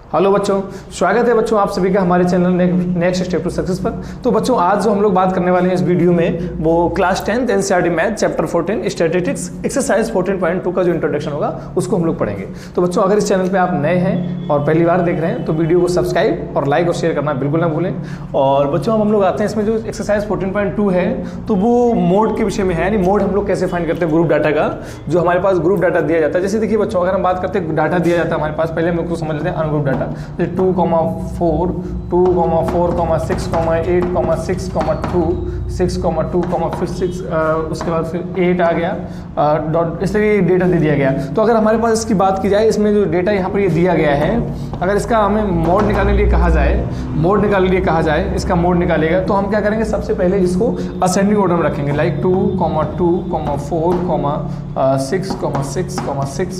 Hello बच्चों, स्वागत है बच्चों आप सभी का हमारे channel next step to success पर। तो बच्चों आज जो हम लोग बात करने वाले हैं इस वीडियो में वो class 10th NCERT math chapter 14 statistics exercise 14.2 का जो इंट्रोडक्शन होगा उसको हम लोग पढ़ेंगे। तो बच्चों अगर इस चैनल पे आप नए हैं और पहली बार देख रहे हैं तो वीडियो को सब्सक्राइब और लाइक और शेयर करना बिल्कुल ना भूलें। और बच्चों अब हम लोग आते हैं इसमें जो एक्सरसाइज 14.2 है तो वो मोड के विषय में है, यानी मोड हम लोग कैसे फाइंड करते हैं ग्रुप डाटा का। जो हमारे पास ग्रुप डाटा दिया जाता है, जैसे देखिए बच्चों अगर हम बात करते हैं डाटा दिया जाता है हमारे पास, पहले हम लोग को समझ लेते हैं अनग्रुप डाटा। 2,4, 2,4, 6, 8, 6, 2, 6,2, फिर 6 उसके बाद फिर 8 आ गया डॉट, इस तरह डेटा दे दिया गया। तो अगर हमारे पास इसकी बात की जाए, इसमें जो डेटा यहाँ पर ये दिया गया है, अगर इसका हमें मोड निकालने के लिए कहा जाए, इसका मोड निकालेगा तो हम क्या करेंगे, सबसे पहले इसको असेंडिंग ऑर्डर में रखेंगे, लाइक 2, 2, 4, 6, 6,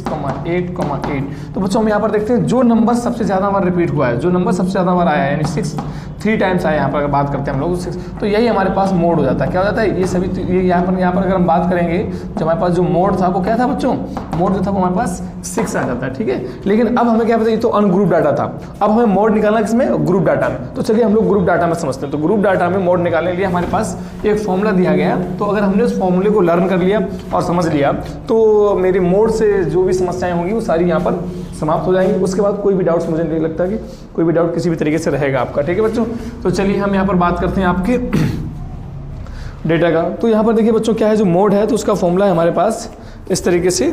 8, तो बच्चों हम यहाँ पर देखते हैं जो नंबर सबसे ज़्यादा बार रिपीट हुआ है, जो नंबर सबसे ज़्यादा बार आया है, यानी 6 3 टाइम्स आया। यहाँ पर अगर बात करते हैं हम लोग 6, तो यही हमारे पास मोड हो जाता है। क्या हो जाता है ये सभी, ये यहाँ पर अगर हम बात करेंगे जो हमारे पास जो मोड था वो क्या था बच्चों, मोड जो था वो हमारे पास 6 आ जाता है, ठीक है। लेकिन अब हमें क्या पता, ये तो अनग्रुप डाटा था, अब हमें मोड निकालना किसमें, ग्रुप डाटा में। तो चलिए हम लोग ग्रुप डाटा में समझते हैं। तो ग्रुप डाटा में मोड निकालने के लिए हमारे पास एक फॉर्मूला दिया गया, तो अगर हमने उस फॉर्मूले को लर्न कर लिया और समझ लिया तो मेरी मोड से जो भी समस्याएं होंगी वो सारी यहाँ पर समाप्त हो जाएंगी। उसके बाद कोई भी डाउट्स, मुझे नहीं लगता कि कोई भी डाउट किसी भी तरीके से रहेगा आपका, ठीक है बच्चों। तो चलिए हम यहाँ पर बात करते हैं आपके डेटा का। तो यहाँ पर देखिए बच्चों क्या है, जो मोड है तो उसका फॉर्मूला है हमारे पास इस तरीके से,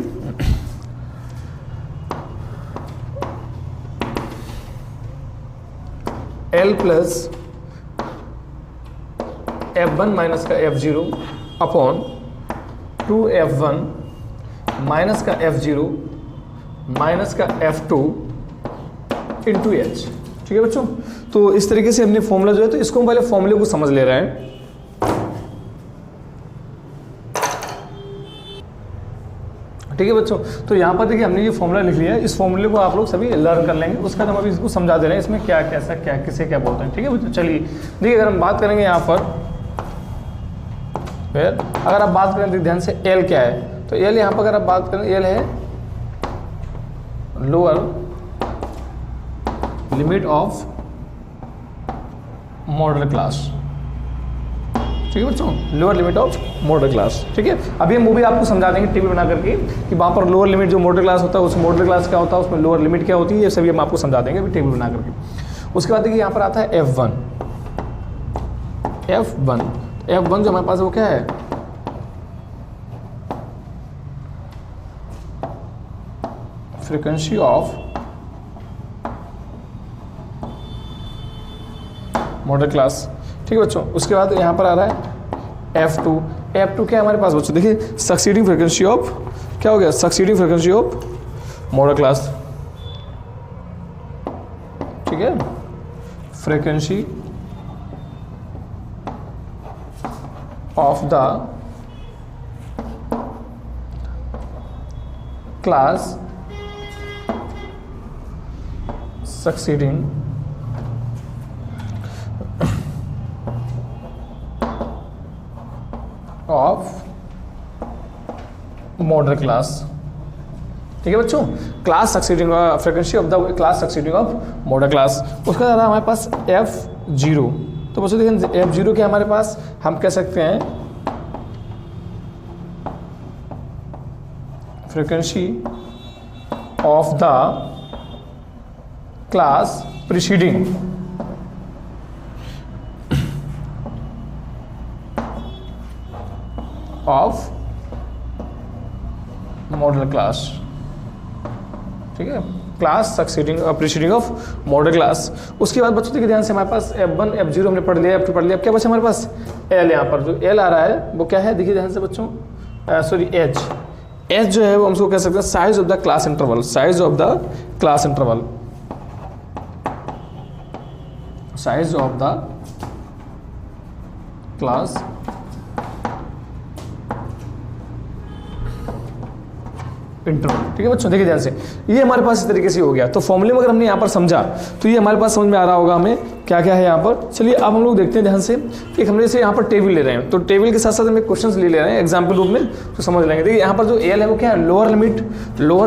L प्लस F1 माइनस का F0 अपॉन 2F1 माइनस का F0 माइनस का F2 इंटू H, ठीक है बच्चों। तो इस तरीके से हमने फॉर्मूला जो है, तो इसको हम पहले फॉर्मूले को समझ ले रहे हैं, ठीक है बच्चों। तो यहाँ पर देखिए हमने ये फॉर्मूला लिख लिया है, इस फॉर्मूले को आप लोग सभी लर्न कर लेंगे। उसका हम अभी इसको समझा दे रहे हैं, इसमें क्या कैसा क्या किसे क्या बोलते हैं, ठीक है बच्चों। चलिए देखिए अगर हम बात करेंगे यहाँ पर, फिर अगर आप बात करें तो ध्यान से L क्या है, तो L यहाँ पर अगर आप बात करें, L है lower limit of model class, ठीक है बच्चों, lower limit of model class, ठीक है। अभी हम वो भी आपको समझा देंगे टेबल बना करके कि वहाँ पर लोअर लिमिट जो मॉडल क्लास होता है उस मॉडल क्लास क्या होता है, उसमें लोअर लिमिट क्या होती है, ये सभी हम आपको समझा देंगे अभी टेबल बना करके। उसके बाद देखिए यहाँ पर आता है F1 जो हमारे पास वो क्या है, फ्रीक्वेंसी ऑफ मॉडल क्लास, ठीक है बच्चों। उसके बाद यहाँ पर आ रहा है F2 क्या है हमारे पास बच्चों, देखिए सक्सीडिंग फ्रीक्वेंसी ऑफ, क्या हो गया, succeeding frequency of model class, ठीक है, frequency of the class succeeding of model class, ठीक है बच्चों, class succeeding frequency of the class succeeding of model class. उसका ज़्यादा हमारे पास F0, तो बच्चों देखिए F0 के हमारे पास हम कह सकते हैं frequency of the class preceding of model class, ठीक है, class succeeding preceding of model class. उसके बाद बच्चों देखिए ध्यान से, हमारे पास F1 F0 हमने पढ़ लिया, F2 पढ़ लिया, अब क्या बचा हमारे पास L। यहाँ पर जो L आ रहा है वो क्या है, देखिए ध्यान से बच्चों, सॉरी H जो है वो हम उसको कह सकते हैं size of the class interval, size of the class interval, size of the class interval, ठीक है बच्चों। देखिए ध्यान से, ये हमारे पास इस तरीके से हो गया। तो फॉर्मूले में अगर हमने यहाँ पर समझा तो ये हमारे पास समझ में आ रहा होगा हमें क्या क्या है यहाँ पर। चलिए अब हम लोग देखते हैं ध्यान से, एक हमने जैसे यहाँ पर टेबल ले रहे हैं, तो टेबल के साथ साथ हमें क्वेश्चंस ले रहे हैं एग्जाम्पल रूप में, तो समझ लेंगे। देखिए यहाँ पर जो एल है वो क्या है, lower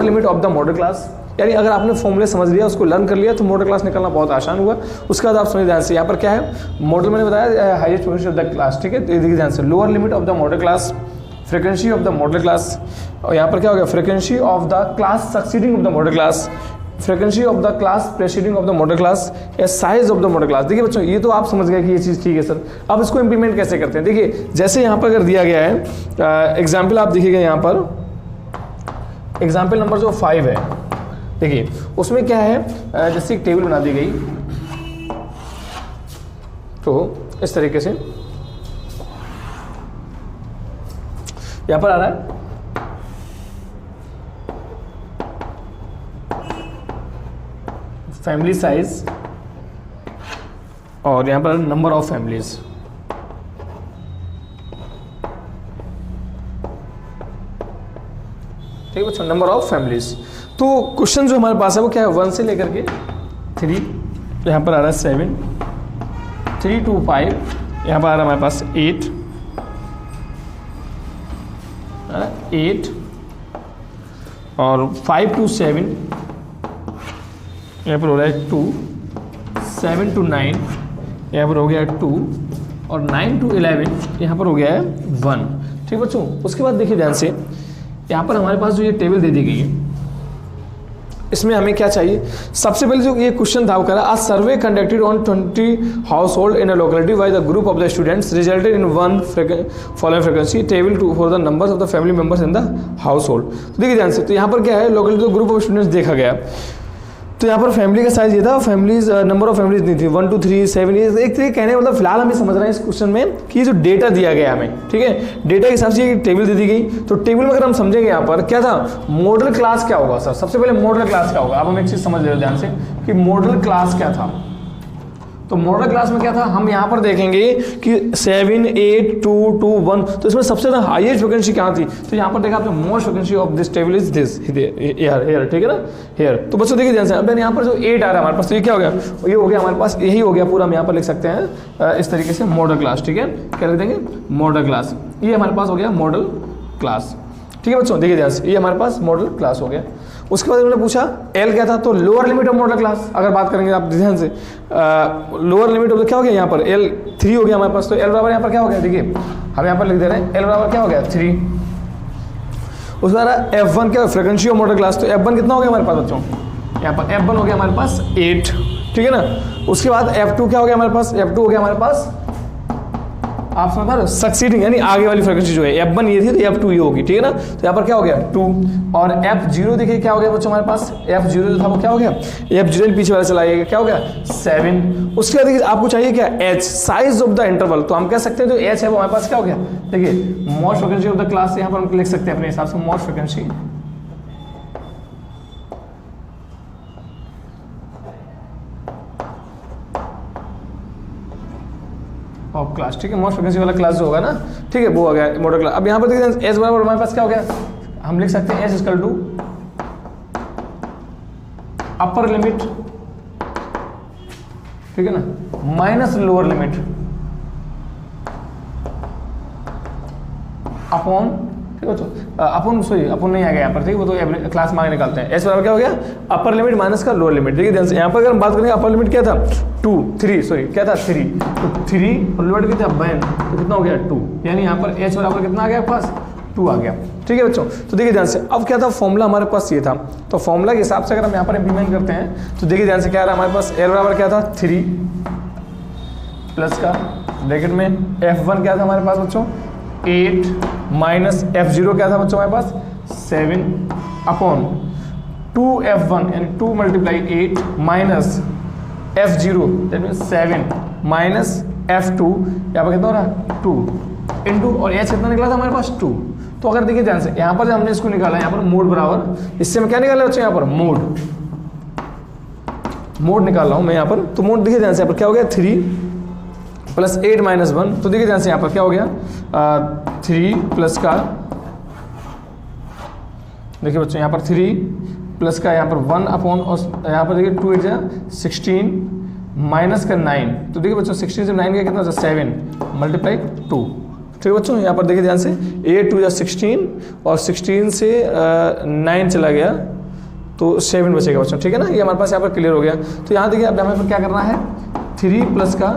limit of the modal class, यानी अगर आपने फॉर्मूले समझ लिया, उसको लर्न कर लिया, तो मॉडल क्लास निकालना बहुत आसान हुआ। उसके बाद आप समझ ध्यान से, यहाँ पर क्या है, मॉडल मैंने बताया highest frequency of the class, ठीक है। तो देखिए ध्यान से, lower limit of the modal class, frequency of the modal class, और यहाँ पर क्या हो गया, frequency of the class succeeding of the modal class, frequency of the class preceding of the modal class, या size of the modal class. देखिए बच्चों, ये तो आप समझ गए कि ये चीज़ ठीक है सर। अब इसको इंप्लीमेंट कैसे करते हैं, देखिए जैसे यहाँ पर अगर दिया गया है एग्जाम्पल, आप देखिएगा यहाँ पर एग्जाम्पल नंबर जो 5 है, देखिए उसमें क्या है, जैसे एक टेबल बना दी गई, तो इस तरीके से यहाँ पर आ रहा है फैमिली साइज और यहाँ पर नंबर ऑफ फैमिलीज। ठीक है बच्चों, नंबर ऑफ फैमिलीज। तो क्वेश्चन जो हमारे पास है वो क्या है, 1 से लेकर के 3, यहाँ पर आ रहा है 7, 3 to 5, यहाँ पर आ रहा है हमारे पास 8 और 5 to 7, यहाँ पर हो रहा है 2, 7 to 9, यहाँ पर हो गया 2 और 9 to 11 यहाँ पर हो गया है 1। ठीक बच्चों, उसके बाद देखिए ध्यान से, यहाँ पर हमारे पास जो ये टेबल दे दी गई है, इसमें हमें क्या चाहिए, सबसे पहले जो ये क्वेश्चन था वो कह रहा, survey conducted on 20 household in a locality by the group of the students resulted in one following frequency table to for the numbers of the family members in the household. तो देखिए ध्यान से, तो यहाँ पर क्या है, locality group of students देखा गया, तो यहाँ पर फैमिली का साइज ये था, फैमिलीज नंबर ऑफ फैमिलीज नहीं थी, 1 to 3 7 ये एक तरीके कहने मतलब फिलहाल हमें समझ रहे हैं इस क्वेश्चन में कि जो डेटा दिया गया हमें, ठीक है, डेटा के हिसाब से ये टेबल दे दी गई। तो टेबल में अगर हम समझेंगे यहाँ पर क्या था, मॉडल क्लास क्या होगा सर, सबसे पहले मॉडल क्लास क्या होगा। अब हम एक चीज समझ ले ध्यान से कि मॉडल क्लास क्या था। तो मॉडल क्लास में क्या था, हम यहाँ पर देखेंगे कि 7 8 2 2 1, तो इसमें सबसे ज़्यादा हाईएस्ट फ्रीक्वेंसी कहाँ थी, तो यहाँ पर देखा आपने most frequency of this table is this here, ठीक है ना, हेयर। तो बच्चों देखिए ध्यान से, अब यहाँ पर जो 8 आ रहा है हमारे पास, तो ये क्या हो गया, ये हो गया हमारे पास, यही हो गया पूरा, हम यहाँ पर लिख सकते हैं इस तरीके से मॉडल क्लास। ठीक है, क्या लिख देंगे, मॉडल क्लास, ये हमारे पास हो गया मॉडल क्लास। ठीक है बच्चों, देखिए ध्यान से, ये हमारे पास मॉडल क्लास हो गया। उसके बाद उन्होंने पूछा एल क्या था, तो lower limit of model class अगर बात करेंगे आप ध्यान से, लोअर लिमिट ऑफ क्या हो गया, यहाँ पर एल 3 हो गया हमारे पास, तो एल बराबर यहाँ पर क्या हो गया, देखिए हम यहाँ पर लिख दे रहे हैं एल बराबर क्या हो गया 3। उसके बाद F1 क्या, फ्रीक्वेंसी ऑफ मॉडल क्लास, तो F1 कितना हो गया हमारे पास बच्चों, यहाँ पर F1 हो गया हमारे पास 8, ठीक है ना। उसके बाद F2 क्या हो गया हमारे पास, F2 हो गया हमारे पास, आप समझ पा रहे हो, सक्सीडिंग यानी आगे वाली फ्रीक्वेंसी जो है, F1 ये थी तो F2 ये होगी, ठीक है ना। तो यहाँ पर क्या हो गया 2 और F0 देखिए क्या हो गया बच्चों हमारे पास, F0 जो था वो क्या हो गया, F0 पीछे वाला चला गया, क्या हो गया 7। उसके बाद देखिए आपको चाहिए क्या, H size of the interval, तो हम कह सकते हैं जो H है वो हमारे पास क्या हो गया, देखिए most frequency of the class, यहाँ पर हम लिख सकते हैं अपने हिसाब से मोस्ट फ्रीक्वेंसी ऑफ क्लास, ठीक है, मोस्ट फ्रीक्वेंसी वाला क्लास जो होगा ना, ठीक है, वो आ गया मॉडल क्लास। अब यहाँ पर देखिए एस बराबर हमारे पास क्या हो गया, हम लिख सकते हैं S equal to upper limit, ठीक है ना, माइनस लोअर लिमिट अपॉन, ठीक है तो अपन सॉरी अपन नहीं आ गया यहाँ पर, ठीक है, वो तो क्लास मांग निकालते हैं। एस बराबर क्या हो गया, अपर लिमिट माइनस का लोअर लिमिट। देखिए ध्यान से, यहाँ पर अगर हम बात करें अपर लिमिट क्या था 2 3 सॉरी क्या था 3, तो 3 और लोअर कितना 1, तो कितना हो गया 2, यानी यहाँ पर एच बराबर कितना आ गया पास 2 आ गया। ठीक है बच्चों, तो देखिए ध्यान से, अब क्या था फॉर्मूला हमारे पास ये था, तो फॉर्मूला के हिसाब से अगर हम यहाँ पर इंप्लीमेंट करते हैं तो देखिए ध्यान से क्या आ रहा है हमारे पास, एल बराबर क्या था 3 प्लस का ब्रैकेट में F1 क्या था हमारे पास बच्चों 8 माइनस F0 क्या था बच्चों हमारे पास 7 अपॉन 2F1 यानी 2 multiply 8 minus F0 that means 7 minus F2, यहाँ पर कितना हो रहा है 2 इंटू, और H कितना निकला था हमारे पास 2। तो अगर देखिए ध्यान से, यहाँ पर जब हमने इसको निकाला, यहाँ पर मोड बराबर, इससे मैं क्या निकाला बच्चों यहाँ पर मोड निकाल रहा हूँ मैं यहाँ पर, तो मोड देखिए ध्यान से यहाँ पर क्या हो गया 3 प्लस 8 माइनस 1, तो देखिए ध्यान से यहाँ पर क्या हो गया 3 प्लस का, देखिए बच्चों यहाँ पर 3 प्लस का यहाँ पर 1 अपॉन, और यहाँ पर देखिए 2 8 16 माइनस का 9, तो देखिए बच्चों 16 से 9 का कितना होता है 7 मल्टीप्लाई 2। ठीक है बच्चों, यहाँ पर देखिए ध्यान से 8 2 16 और 16 से 9 चला गया तो 7 बचेगा बच्चों, ठीक है ना। ये हमारे पास यहाँ पर क्लियर हो गया। तो यहाँ देखिए अब हमें पर क्या करना है, 3 प्लस का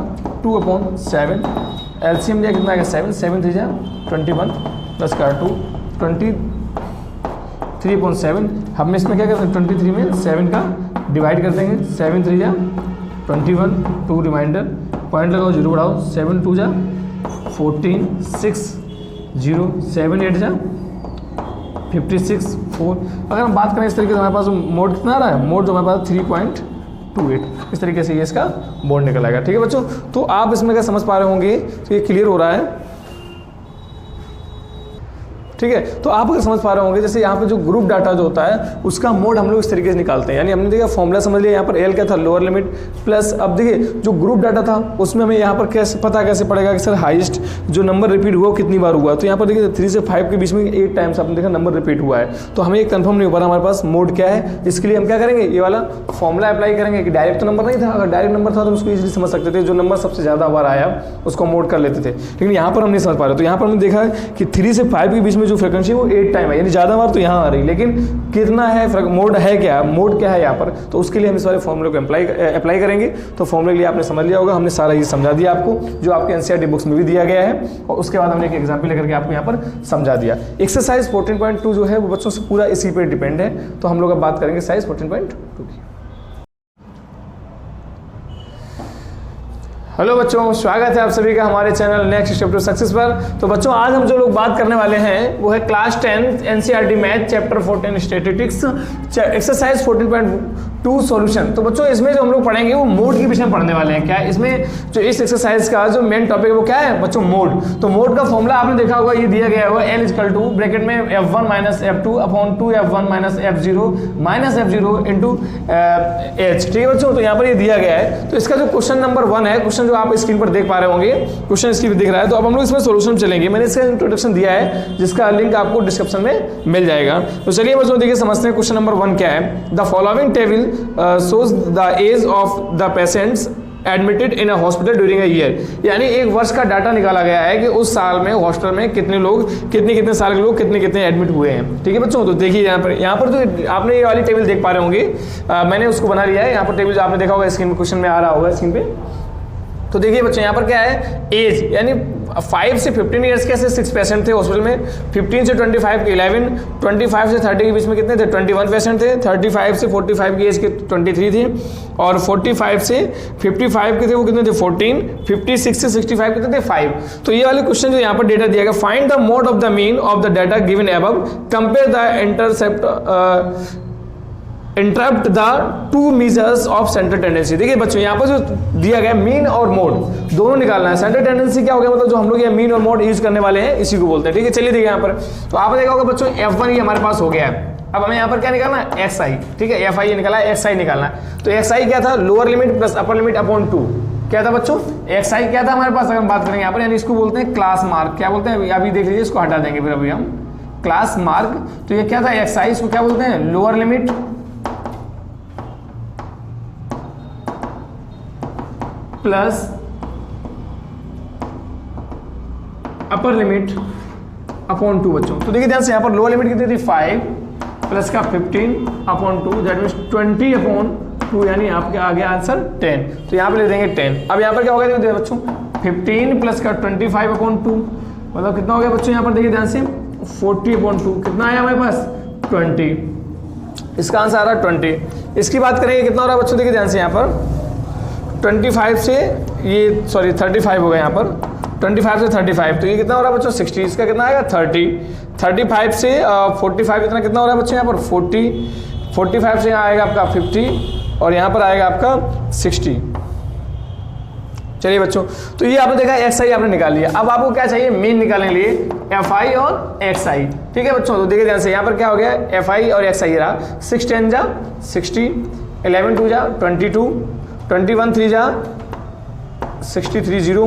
2/7, एलसीएम दिया कितना आएगा 7, 7 3 जा 21 प्लस का 2 23/7। हम इसमें क्या करते हैं 23 में 7 का डिवाइड कर देंगे, 7 3 जा 21, 2 रिमाइंडर, पॉइंट लगाओ 0 बढ़ाओ, 7 2 जा 14, 6 0, 7 8 जा 56 4। अगर हम बात करें इस तरीके से हमारे पास मोड कितना आ रहा है, मोड जो हमारे पास 3.28, इस तरीके से ये इसका मोड निकल आएगा, ठीक है बच्चों। तो आप इसमें क्या समझ पा रहे होंगे, तो ये क्लियर हो रहा है, ठीक है। तो आप अगर समझ पा रहे होंगे, जैसे यहाँ पे जो ग्रुप डाटा जो होता है उसका मोड हम लोग इस तरीके से निकालते हैं। यानी हमने देखा फॉर्मूला समझ लिया, यहाँ पर एल क्या था, लोअर लिमिट प्लस, अब देखिए जो ग्रुप डाटा था उसमें हमें यहाँ पर कैसे पता कैसे पड़ेगा कि सर हाईएस्ट जो नंबर रिपीट हुआ कितनी बार हुआ। तो यहाँ पर देखिए 3 से 5 के बीच में 8 टाइम्स आपने देखा नंबर रिपीट हुआ है। तो हमें ये कंफर्म नहीं हो पा रहा हमारे पास मोड क्या है। इसके लिए हम क्या करेंगे, ये वाला फॉर्मूला अप्लाई करेंगे कि डायरेक्ट तो नंबर नहीं था, अगर डायरेक्ट नंबर था तो उसको इजीली समझ सकते थे, जो नंबर सबसे ज़्यादा बार आया उसको मोड कर लेते थे। लेकिन यहाँ पर हम नहीं समझ पा रहे। तो यहाँ पर हमने देखा कि 3 से 5 के बीच में जो फ्रिक्वेंसी वो 8 टाइम है, यानी ज़्यादा बार तो यहाँ आ रही, लेकिन कितना है मोड है क्या, मोड क्या है यहाँ पर। तो उसके लिए हम इस वाले फॉर्मूले को अप्लाई करेंगे। तो फॉर्मूले के लिए आपने समझ लिया होगा, हमने सारा ये समझा दिया आपको, जो आपके एनसीईआरटी बुक्स में भी दिया गया है, और उसके बाद हमने एक एग्जाम्पल लेकर के आपको यहाँ पर समझा दिया। एक्सरसाइज 14.2 जो है वो बच्चों से पूरा इसी पर डिपेंड है। तो हम लोग अब बात करेंगे एक्सरसाइज 14.2 की। हेलो बच्चों, स्वागत है आप सभी का हमारे channel next step to success पर। तो बच्चों आज हम जो लोग बात करने वाले हैं वो है class 10 NCERT math chapter 14 statistics exercise 14.2 solution. तो बच्चों इसमें जो हम लोग पढ़ेंगे वो मोड के विषय में पढ़ने वाले हैं। क्या इसमें जो इस एक्सरसाइज का जो मेन टॉपिक है वो क्या है बच्चों, मोड। तो मोड का फॉर्मूला आपने देखा होगा, ये दिया गया होगा L इक्वल टू ब्रैकेट में F1 minus F2 upon 2F1 minus F0 into H, ठीक है बच्चों। तो यहाँ पर ये दिया गया है। तो इसका जो क्वेश्चन नंबर 1 है, क्वेश्चन जो आप स्क्रीन पर देख पा रहे होंगे, क्वेश्चन स्क्रीन पर दिख रहा है। तो अब हम लोग इसमें सॉल्यूशन चलेंगे। मैंने इसका इंट्रोडक्शन दिया है जिसका लिंक आपको डिस्क्रिप्शन में मिल जाएगा। तो चलिए बच्चों देखिए समझते हैं क्वेश्चन नंबर 1 क्या है। The following table shows the age of the patients admitted in a hospital during a year। यानी एक वर्ष का डाटा निकाला गया है कि उस साल में हॉस्पिटल में कितने लोग, कितने साल के लोग कितने एडमिट हुए हैं, ठीक है बच्चों। तो देखिए यहाँ पर जो आपने ये वाली टेबल देख पा रहे होंगे, मैंने उसको बना लिया है। यहाँ पर टेबल जो आपने देखा होगा स्क्रीन में, क्वेश्चन में आ रहा होगा स्क्रीन पे। तो देखिए बच्चों यहाँ पर क्या है, एज यानी 5 से 15 ईयर्स के 6 पेशेंट थे हॉस्पिटल में, 15 से 25 के 11, 25 से 30 के बीच में कितने थे 21 पेशेंट थे, 35 से 45 की एज के 23 थे, और 45 से 55 के थे वो कितने थे 14, 56 से 65 कितने थे 5। तो ये वाले क्वेश्चन जो यहाँ पर डेटा दिया गया, find the mode of the mean of the data given above, compare the interrupt the two measures of central tendency. देखिए बच्चों यहाँ पर जो दिया गया मीन और मोड दोनों निकालना है। सेंट्रल टेंडेंसी क्या हो गया, मतलब जो हम लोग ये मीन और मोड यूज करने वाले हैं इसी को बोलते हैं, ठीक है। चलिए देखिए यहाँ पर, तो आपने देखा होगा बच्चों F1 ये हमारे पास हो गया है। अब हमें यहाँ पर क्या निकालना है, XI, ठीक है। FI ये निकाला है, XI निकालना है। तो XI क्या था, lower limit plus upper limit upon 2। क्या था बच्चों, XI क्या था हमारे पास, अगर हम बात करेंगे यहाँ पर, यानी इसको बोलते हैं क्लास मार्क। क्या बोलते हैं, अभी देख लीजिए, इसको हटा देंगे फिर अभी हम, क्लास मार्क। तो ये क्या था XI, इसको क्या बोलते हैं, lower limit plus upper limit upon 2 बच्चों। तो देखिए ध्यान से, यहाँ पर लोअर लिमिट कितनी थी 5 प्लस का 15 अपॉन 2, दैट मीन्स 20 अपॉन 2, यानी आपके आ गया आंसर 10। तो यहाँ पे ले देंगे 10। अब यहाँ पर क्या होगा देखिए बच्चों, 15 प्लस का 25 अपॉन 2, मतलब कितना हो गया बच्चों, यहाँ पर देखिए ध्यान से 40 अपॉन 2, कितना आया हमारे पास 20। इसका आंसर आ रहा है 20। इसकी बात करेंगे कितना हो रहा है बच्चों, देखिए ध्यान से, यहाँ पर 25 से ये 35 हो गया यहाँ पर, 25 से 35, तो ये कितना हो रहा है बच्चों 60। इसका कितना आएगा 30। 35 से 45 कितना हो रहा है बच्चों यहाँ पर 40। 45 से यहाँ आएगा आपका 50, और यहाँ पर आएगा आपका 60। चलिए बच्चों, तो ये आपने देखा XI आपने निकाल लिया। अब आपको क्या चाहिए, मीन निकालने के लिए FI और XI, ठीक है बच्चों। तो देखिए ध्यान से, यहाँ पर क्या हो गया, FI और XI रहा। 6 10 जा 60, 11 2 जा 22, 21 3 जा 63 0,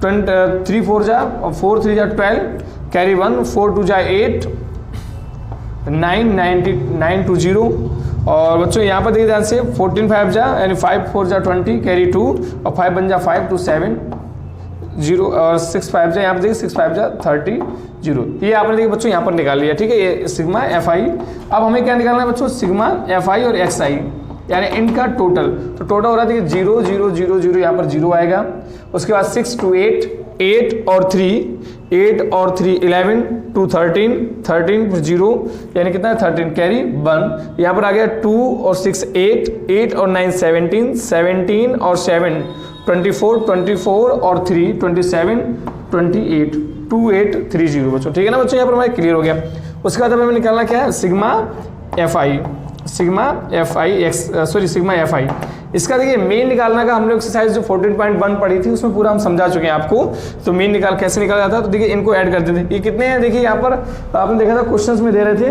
3 4 जा और 4 3 जा 12, कैरी 1, 4 2 जा 8, 9 2 0, और बच्चों यहाँ पर देखिए ध्यान से 14 5 जा यानी 5 4 जा 20, कैरी 2, और 5 बन जा 5 2 7, जीरो और 6 5 जा, यहाँ पर देखिए 6 5 जा 30 जीरो, ये आपने देखिए बच्चों यहाँ पर निकाल लिया, ठीक है, ये सिग्मा एफ आई। अब हमें क्या निकालना है बच्चों, सिग्मा एफ आई और एक्स आई, यानी इनका टोटल। तो टोटल हो रहा है 0 0 0 0, यहाँ पर 0 आएगा। उसके बाद 6 2 8, 8 और 3 11 2 13 13 फिर 0, यानी कितना है 13 कैरी 1। यहाँ पर आ गया 2 और 6 8, 8 और 9 17, 17 और 7 24, 24 और 3 27 28, 2830 बच्चों, ठीक है ना बच्चों, यहाँ पर हमारे क्लियर हो गया। उसके बाद हमें निकालना क्या है, sigma F I, sigma F I. इसका देखिए मीन निकालना का हम लोग एक्सरसाइज जो 14.1 पढ़ी थी उसमें पूरा हम समझा चुके हैं आपको। तो मीन कैसे निकाला जाता है, तो देखिए इनको ऐड करते थे। ये कितने हैं देखिए, यहाँ पर आपने देखा था क्वेश्चंस में दे रहे थे,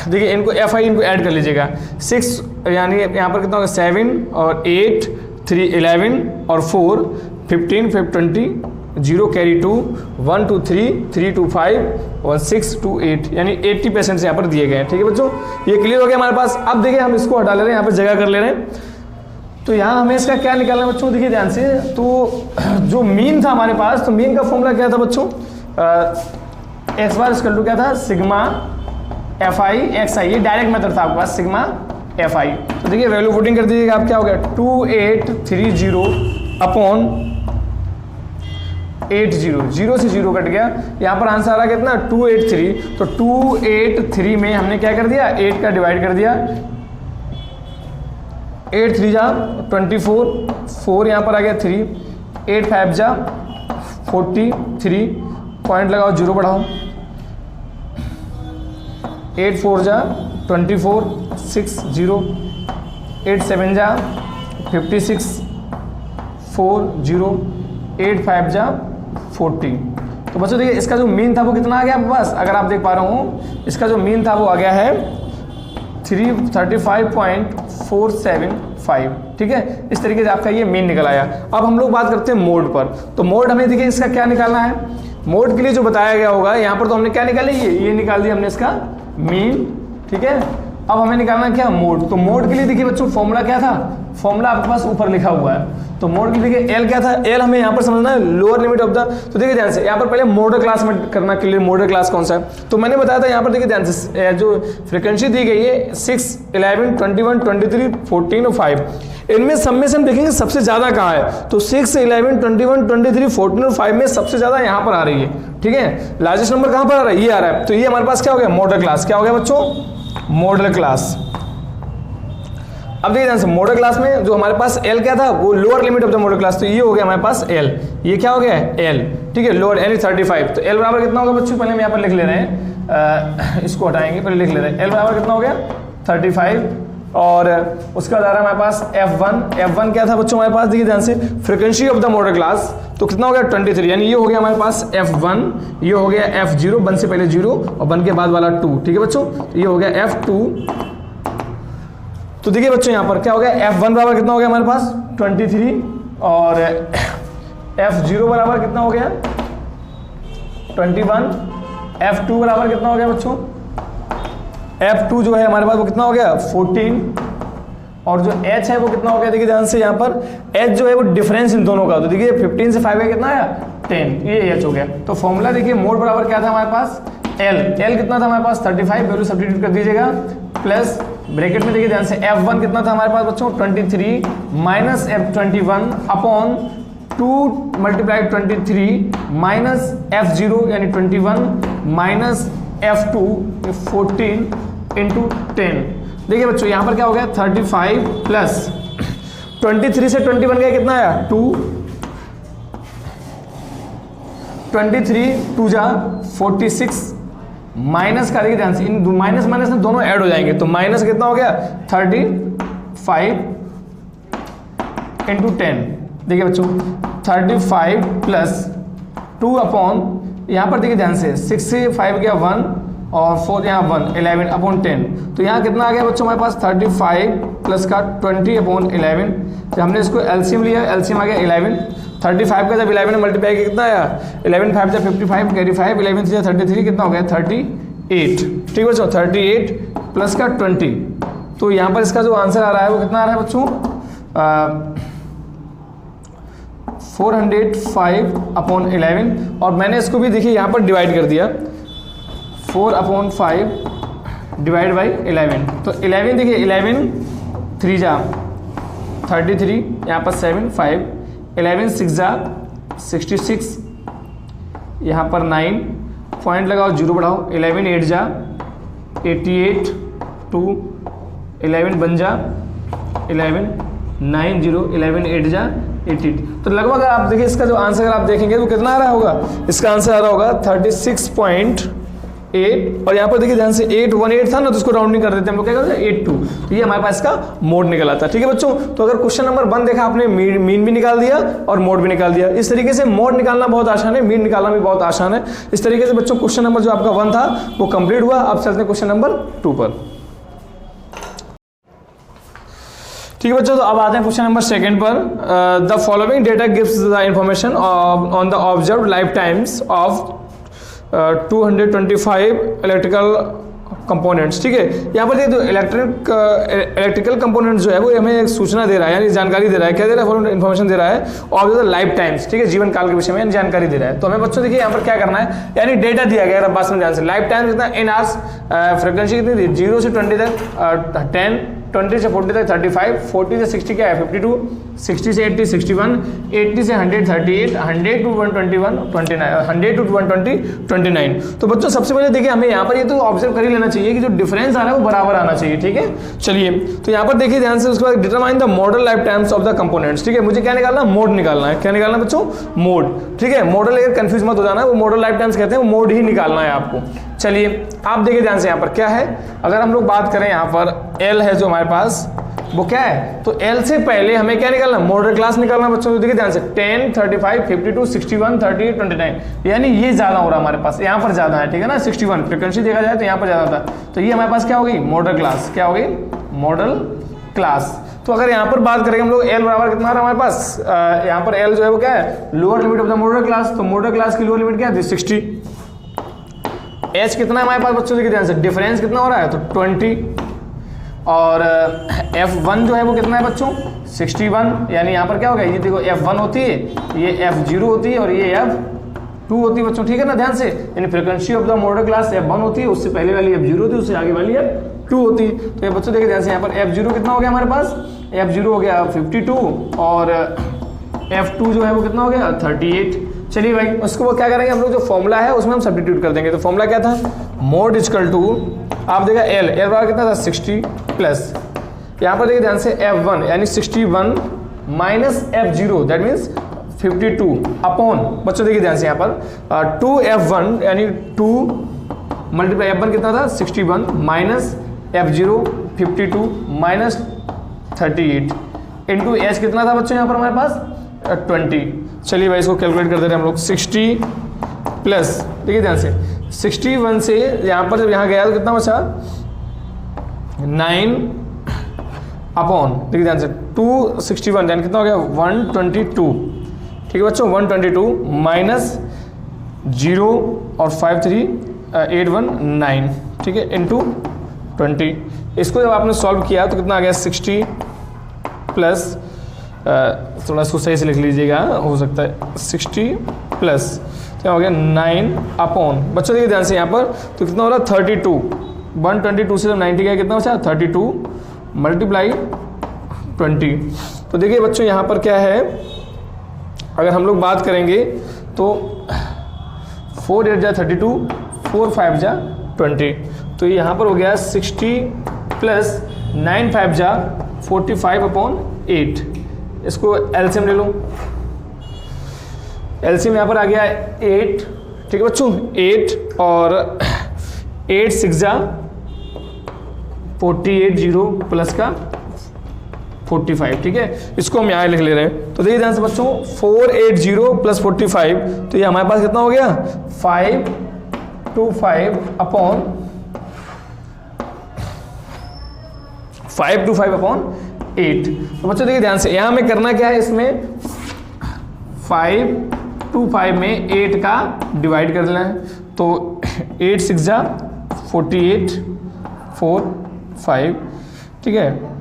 देखिए इनको एफ आई इनको ऐड कर लीजिएगा। 6 यानी यहाँ पर कितना होगा 7 और 8 3 11 और 4 15 5 20 0 कैरी 2 1 2 3 3 2 5 और 6 2 8, यानी 80% यहाँ पर दिए गए हैं, ठीक है बच्चों, ये क्लियर हो गया हमारे पास। अब देखिए हम इसको हटा ले रहे हैं, यहाँ पर जगह कर ले रहे हैं। तो यहाँ हमें इसका क्या निकालना है बच्चों, देखिए ध्यान से। तो जो मीन था हमारे पास, तो मीन का फॉर्मूला क्या था बच्चों, एक्स बार इक्वल टू क्या था, सिग्मा एफ आई एक्स आई, ये डायरेक्ट मेथड था आपके पास, सिग्मा एफ आई। तो देखिए वैल्यू पुटिंग कर दीजिएगा आप, क्या हो गया 2830 अपॉन 80, 0 से 0 कट गया, यहाँ पर आंसर आ रहा कितना 283। तो 283 में हमने क्या कर दिया, 8 का डिवाइड कर दिया, 8 3 जा 24, 4 यहाँ पर आ गया 3, 8 5 जा 43, पॉइंट लगाओ 0 बढ़ाओ, 8 4 जा 24 6 0, 8 7 जा 56 4 0, 8 5 जा 40। तो बच्चों देखिए इसका जो मीन था वो कितना आ गया आपके पास, अगर आप देख पा रहे हो, इसका जो मीन था वो आ गया है 335.475, ठीक है, इस तरीके से आपका ये मीन निकल आया। अब हम लोग बात करते हैं मोड पर। तो मोड हमें देखिए इसका क्या निकालना है, मोड के लिए जो बताया गया होगा, यहाँ पर तो हमने क्या निकाली, ये निकाल दिया हमने इसका मीन, ठीक है। अब हमें निकालना क्या, मोड। तो मोड के लिए देखिए बच्चों फॉर्मूला क्या था, फॉर्मूला आपके पास ऊपर लिखा हुआ है। तो मोड के लिए देखिए एल क्या था, एल हमें यहाँ पर समझना है लोअर लिमिट ऑफ द। तो देखिए ध्यान से, यहाँ पर पहले मॉडल क्लास में करना के लिए मॉडल क्लास कौन सा है, तो मैंने बताया था यहाँ पर देखिए ध्यान से, जो फ्रिक्वेंसी दी गई है 6 11 21 23 14 और 5, इनमें सब में से हम देखेंगे सबसे ज्यादा कहाँ है, तो 6 11 21 23 14 और 5 में सबसे ज्यादा यहाँ पर आ रही है, ठीक है। लार्जेस्ट नंबर कहाँ पर आ रहा है, ये आ रहा है। तो ये हमारे पास क्या हो गया, मॉडल क्लास। क्या हो गया बच्चों, मॉडल क्लास। अब देखिए ध्यान से, मॉडल क्लास में जो हमारे पास एल क्या था, वो lower limit of the modal class, तो ये हो गया हमारे पास एल, ये क्या हो गया एल, ठीक है, लोअर एल 35। तो एल बराबर कितना होगा बच्चों, पहले हम यहाँ पर लिख ले रहे हैं, इसको हटाएंगे, पहले लिख ले रहे हैं, एल बराबर कितना हो गया 35। और उसका बाद आ रहा है हमारे पास F1 क्या था बच्चों हमारे पास, देखिए ध्यान से, frequency of the modal class, तो कितना हो गया 23, यानी ये हो गया हमारे पास F1, ये हो गया F0, 1 से पहले 0 और 1 के बाद वाला 2, ठीक है बच्चों, ये हो गया F2। तो देखिए बच्चों यहाँ पर क्या हो गया, F1 बराबर कितना हो गया हमारे पास 23 और F0 बराबर कितना हो गया 21, F2 बराबर कितना हो गया बच्चों, F2 जो है हमारे पास वो कितना हो गया 14, और जो H है वो कितना हो गया, देखिए ध्यान से यहाँ पर H जो है वो डिफरेंस इन दोनों का, तो देखिए 15 से 5 का कितना आया 10, ये H हो गया। तो फॉर्मूला देखिए मोड बराबर क्या था हमारे पास L कितना था हमारे पास 35, वैल्यू सब्स्टिट्यूट कर दीजिएगा, प्लस ब्रैकेट में देखिए ध्यान से F1 कितना था हमारे पास बच्चों 23 minus F21 upon 2 multiply 23 minus F0 यानी 21 माइनस F2 14 इंटू 10। देखिए बच्चों यहाँ पर क्या हो गया 35 प्लस 23 से 21 गया कितना आया 2, 23 2 जा 46 माइनस का देखिए ध्यान से, इन माइनस माइनस में दोनों ऐड हो जाएंगे, तो माइनस कितना हो गया 35 इंटू 10। देखिए बच्चों 35 प्लस 2 अपॉन, यहाँ पर देखिए ध्यान से 6 से 5 गया 1 और 4 यहाँ 1 11 अपॉन 10, तो यहाँ कितना आ गया बच्चों हमारे पास 35 प्लस का 20 अपॉन 11। तो हमने इसको एलसीएम लिया, एलसीएम आ गया 11, 35 का जब 11 में मल्टीप्लाई किया कितना आया 11 5 जा 55 कैरी 5, 11 से 33 कितना हो गया 38, ठीक बच्चों 38 प्लस का 20। तो यहाँ पर इसका जो आंसर आ रहा है वो कितना आ रहा है बच्चों 405/11 और मैंने इसको भी देखिए यहाँ पर डिवाइड कर दिया 4/5 डिवाइड बाई 11। तो 11 देखिए 11 3 जा 33, यहाँ पर 7 5, 11 6 जा 66, यहाँ पर 9 पॉइंट लगाओ, जीरो बढ़ाओ, 11 8 जा 88, 2 11 बन जा 11 9 0, 11 8 जा 88। तो लगभग अगर आप देखिए इसका जो आंसर आप देखेंगे तो कितना आ रहा होगा, इसका आंसर आ रहा होगा 36.8। और यहाँ पर देखिए ध्यान से 818 था ना, तो इसको राउंडिंग कर देते हैं हम लोग, क्या करते हैं 82। तो ये हमारे पास इसका मोड निकल आता है। ठीक है बच्चों, तो अगर क्वेश्चन नंबर 1 देखा आपने, मीन भी निकाल दिया और मोड भी निकाल दिया। इस तरीके से मोड निकालना बहुत आसान है, मीन निकालना भी बहुत आसान है। इस तरीके से बच्चों क्वेश्चन नंबर जो आपका 1 था वो कंप्लीट हुआ। अब चलते हैं क्वेश्चन नंबर 2 पर। ठीक है बच्चों, तो अब आते हैं क्वेश्चन नंबर 2 पर। The following data gives the information on the observed life times of 225 electrical components. ठीक है, यहाँ पर ये जो इलेक्ट्रिकल कंपोनेंट्स जो है वो हमें एक सूचना दे रहा है, यानी जानकारी दे रहा है। क्या दे रहा है, इन्फॉर्मेशन दे रहा है ऑफ द लाइफ टाइम्स। ठीक है, जीवन काल के विषय में जानकारी दे रहा है। तो हमें बच्चों देखिए यहाँ पर क्या करना है, यानी डेटा दिया गया है, बात समझ ध्यान से। लाइफ टाइम कितना इन आवर्स, फ्रिक्वेंसी कितनी थी 0 से 20 तक 10, 20 से 40 तक 35, 40 से 60 क्या है 52, 60 से 80 61, 80 से 100 38, 100 to 121 29, 100 to 120 29। तो बच्चों सबसे पहले देखिए हमें यहाँ पर ये तो ऑब्जर्व कर ही लेना चाहिए कि जो डिफरेंस आ रहा है वो बराबर आना चाहिए। ठीक है, चलिए तो यहाँ पर देखिए ध्यान से, उसके बाद determine the model life times of the components. ठीक है, मुझे क्या निकालना है, मोड निकालना है। क्या निकालना है बच्चों, मोड। ठीक है, मॉडल अगर कंफ्यूज मत हो जाना है, वो मॉडल लाइफ टाइम्स कहते हैं, वो मोड ही निकालना है आपको। चलिए आप देखिए ध्यान से यहाँ पर क्या है, अगर हम लोग बात करें यहाँ पर एल है जो हमारे पास, वो क्या है, तो एल से पहले हमें क्या निकालना, मॉडल क्लास निकालना बच्चों। तो देखिए ध्यान से 10 35 52 61 38 29, यानी ये ज्यादा हो रहा है हमारे पास, यहाँ पर ज्यादा है। ठीक है ना, 61 फ्रिक्वेंसी देखा जाए तो यहाँ पर ज्यादा था, तो ये हमारे पास क्या हो गई, मॉडल क्लास। क्या हो गई, मॉडल क्लास। तो अगर यहाँ पर बात करेंगे हम लोग एल बराबर कितना आ रहा है हमारे पास, यहाँ पर एल जो है वो क्या है, lower limit of the modal class. तो मॉडल क्लास की लोअर लिमिट क्या है 60। एच कितना है हमारे पास बच्चों, देखिए ध्यान से, डिफरेंस कितना हो रहा है तो 20। और F1 जो है वो कितना है बच्चों 61, यानी यहाँ पर क्या होगा, ये देखो F1 होती है, ये F0 होती है और ये F2 होती है बच्चों। ठीक है ना, ध्यान से, यानी frequency of the modal class F1 होती है, उससे पहले वाली F0 होती है, उससे आगे वाली F2 होती है। तो ये बच्चों देखिए ध्यान से, यहाँ पर F0 कितना हो गया हमारे पास, F0 हो गया 52 और F2 जो है वो कितना हो गया 38। चलिए भाई, उसको वो क्या करेंगे हम लोग, जो फॉर्मूला है उसमें हम सब्स्टिट्यूट कर देंगे। तो फॉर्मूला क्या था, मोड इक्वल टू, आप देखा एल बराबर कितना था 60 प्लस, यहाँ पर देखिए ध्यान से F1 यानी 61 minus F0 that means 52 upon, बच्चों देखिए ध्यान से यहाँ पर 2F1 यानी 2 मल्टीप्लाई F1 कितना था 61 minus F0 52 minus 38 into H कितना था बच्चों यहाँ पर हमारे पास 20। चलिए भाई इसको कैलकुलेट कर दे रहे हैं हम लोग, 60 प्लस, देखिए ध्यान से 61 से यहाँ पर जब यहाँ गया तो कितना बचा 9 अपॉन, देखिए ध्यान से 261 यानी कितना हो गया 122। ठीक है बच्चों, 122 माइनस 0 और 53819। ठीक है, इंटू 20। इसको जब आपने सॉल्व किया तो कितना आ गया 60 प्लस, थोड़ा इसको सही से लिख लीजिएगा, हो सकता है 60 प्लस क्या हो गया 9 अपॉन, बच्चों देखिए ध्यान से यहाँ पर तो कितना हो रहा है 32, 122 से जब 90 गया कितना बचा 32 मल्टीप्लाई 20। तो देखिए बच्चों यहाँ पर क्या है, अगर हम लोग बात करेंगे तो 4 8 जा 32, 4 5 जा 20, तो यहाँ पर हो गया 60 प्लस 9 5 जा 45 अपॉन 8। इसको एलसीएम ले लो, एलसीएम यहाँ पर आ गया 8। ठीक है बच्चों, 8 और 8 6 जा 48 0 प्लस का 45। ठीक है, इसको हम यहाँ लिख ले रहे हैं। तो देखिए ध्यान से बच्चों 480 प्लस 45, तो ये हमारे पास कितना हो गया 525 अपॉन 525 अपॉन 8। तो बच्चों देखिए ध्यान से, यहाँ हमें करना क्या है, इसमें 525 में 8 का डिवाइड कर देना है। तो 8 6 जा 48 4 5, ठीक है,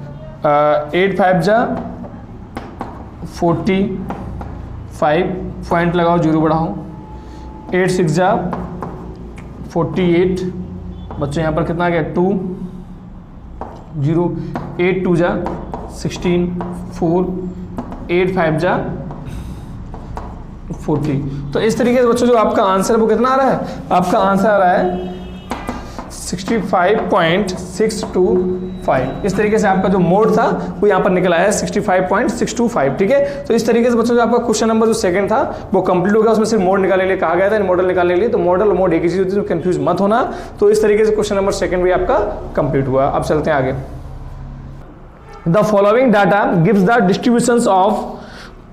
8 5 जा 40 5 पॉइंट लगाओ, 0 बढ़ाओ, 8 6 जा 48 बच्चों, यहाँ पर कितना आ गया 2 0, 8 2 जा 16 4, 8 5 जा 40। तो इस तरीके से बच्चों जो आपका आंसर वो कितना आ रहा है, आपका आंसर आ रहा है 65.625। इस तरीके से आपका जो मोड था वो यहाँ पर निकल आया है 65.625। ठीक है, तो इस तरीके से बच्चों जो आपका क्वेश्चन नंबर जो सेकंड था वो कंप्लीट हो गया। उसमें सिर्फ मोड निकालने के लिए कहा गया था, मॉडल निकालने के लिए। तो मॉडल और मोड एक ही चीज होती है, तो कंफ्यूज मत होना। तो इस तरीके से क्वेश्चन नंबर सेकंड भी आपका कंप्लीट हुआ। अब चलते हैं आगे। The following data gives the distributions of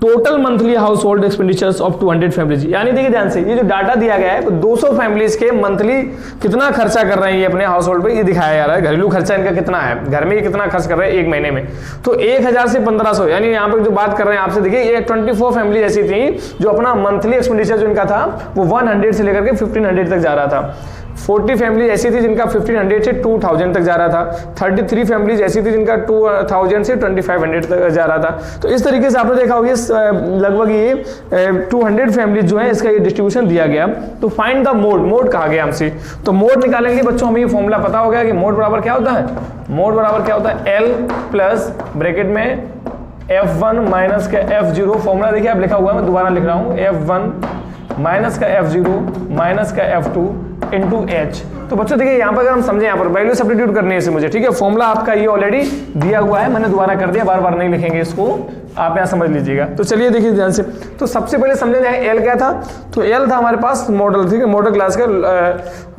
total monthly house hold expenditures of 200 families. यानी देखिए ध्यान से, ये जो डाटा दिया गया है 200 फैमिलीज के मंथली कितना खर्चा कर रहे हैं ये अपने हाउस होल्ड पे, ये दिखाया जा रहा है। घरेलू खर्चा इनका कितना है, घर में ये कितना खर्च कर रहे हैं एक महीने में। तो 1000 से 1500, यानी यहाँ पर जो बात कर रहे हैं आपसे, देखिए ये 24 फैमिली ऐसी थी जो अपना मंथली एक्सपेंडिचर जो इनका था वो 100 से लेकर के 1500 तक जा रहा था। 40 फैमिली ऐसी थी जिनका 1500 से 2000 तक जा रहा था। 33 फैमिलीज ऐसी थी जिनका 2000 से 2500 तक जा रहा था। तो इस तरीके से आपने देखा होगा लगभग ये 200 फैमिलीज जो है इसका ये डिस्ट्रीब्यूशन दिया गया। तो फाइंड द मोड, मोड कहा गया हमसे। तो मोड निकालेंगे बच्चों, हमें ये फॉर्मूला पता हो गया कि मोड बराबर क्या होता है। मोड बराबर क्या होता है, L प्लस ब्रैकेट में F1 माइनस का F0। फॉर्मूला देखिए आप लिखा हुआ है, मैं दोबारा लिख रहा हूँ, F1 माइनस का F0 माइनस का F2 इंटू H। तो बच्चों देखिए यहाँ पर अगर हम समझे, यहाँ पर वैल्यू सब्स्टिट्यूट करनी है इसे मुझे। ठीक है, फॉर्मूला आपका ये ऑलरेडी दिया हुआ है, मैंने दोबारा कर दिया, बार बार नहीं लिखेंगे इसको, आप यहाँ समझ लीजिएगा। तो चलिए देखिए ध्यान से। तो सबसे पहले समझे जाए L क्या था। तो L था हमारे पास मॉडल, ठीक है, मॉडल क्लास का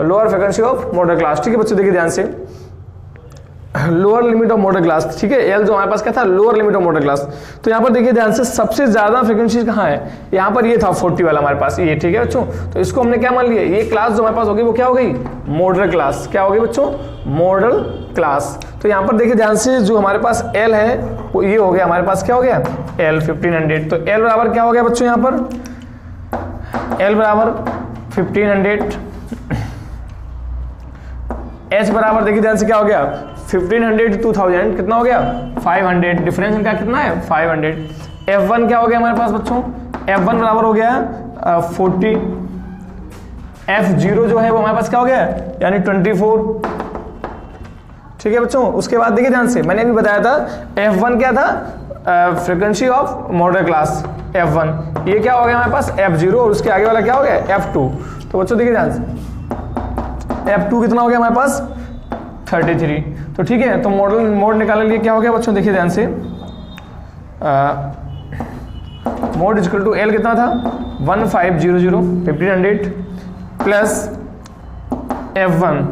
lower frequency of model class. ठीक है बच्चों, देखिए ध्यान से, lower limit of model class. ठीक है, एल जो हमारे पास क्या था, lower limit of model class. तो यहाँ पर देखिए ध्यान से, सबसे ज्यादा फ्रीक्वेंसी कहाँ है, यहाँ पर ये था 40 वाला हमारे पास ये। ठीक है बच्चों, तो इसको हमने क्या मान लिया, ये क्लास जो हमारे पास होगी वो क्या हो गई, मॉडल क्लास। क्या होगी बच्चों, मॉडल क्लास। तो यहाँ पर देखिए ध्यान से, जो हमारे पास एल है वो ये हो गया हमारे पास, क्या हो गया एल 1500। तो एल बराबर क्या हो गया बच्चों, यहाँ पर एल बराबर 1500, एच बराबर देखिए ध्यान से क्या हो गया 1500 2000 कितना हो गया 500। डिफरेंस इनका कितना है 500। F1 क्या हो गया हमारे पास बच्चों, F1 बराबर हो गया 40। F0 जो है वो हमारे पास क्या हो गया, यानी 24। ठीक है बच्चों, उसके बाद देखिए ध्यान से, मैंने अभी बताया था F1 क्या था, frequency of model class F1। ये क्या हो गया हमारे पास F0, और उसके आगे वाला क्या हो गया F2। तो बच्चों देखिए ध्यान से, F2 कितना हो गया हमारे पास 33। तो ठीक है, तो मोड निकालने के लिए क्या हो गया बच्चों, देखिए ध्यान से, मोड इक्वल टू एल कितना था 1500 1500 plus F1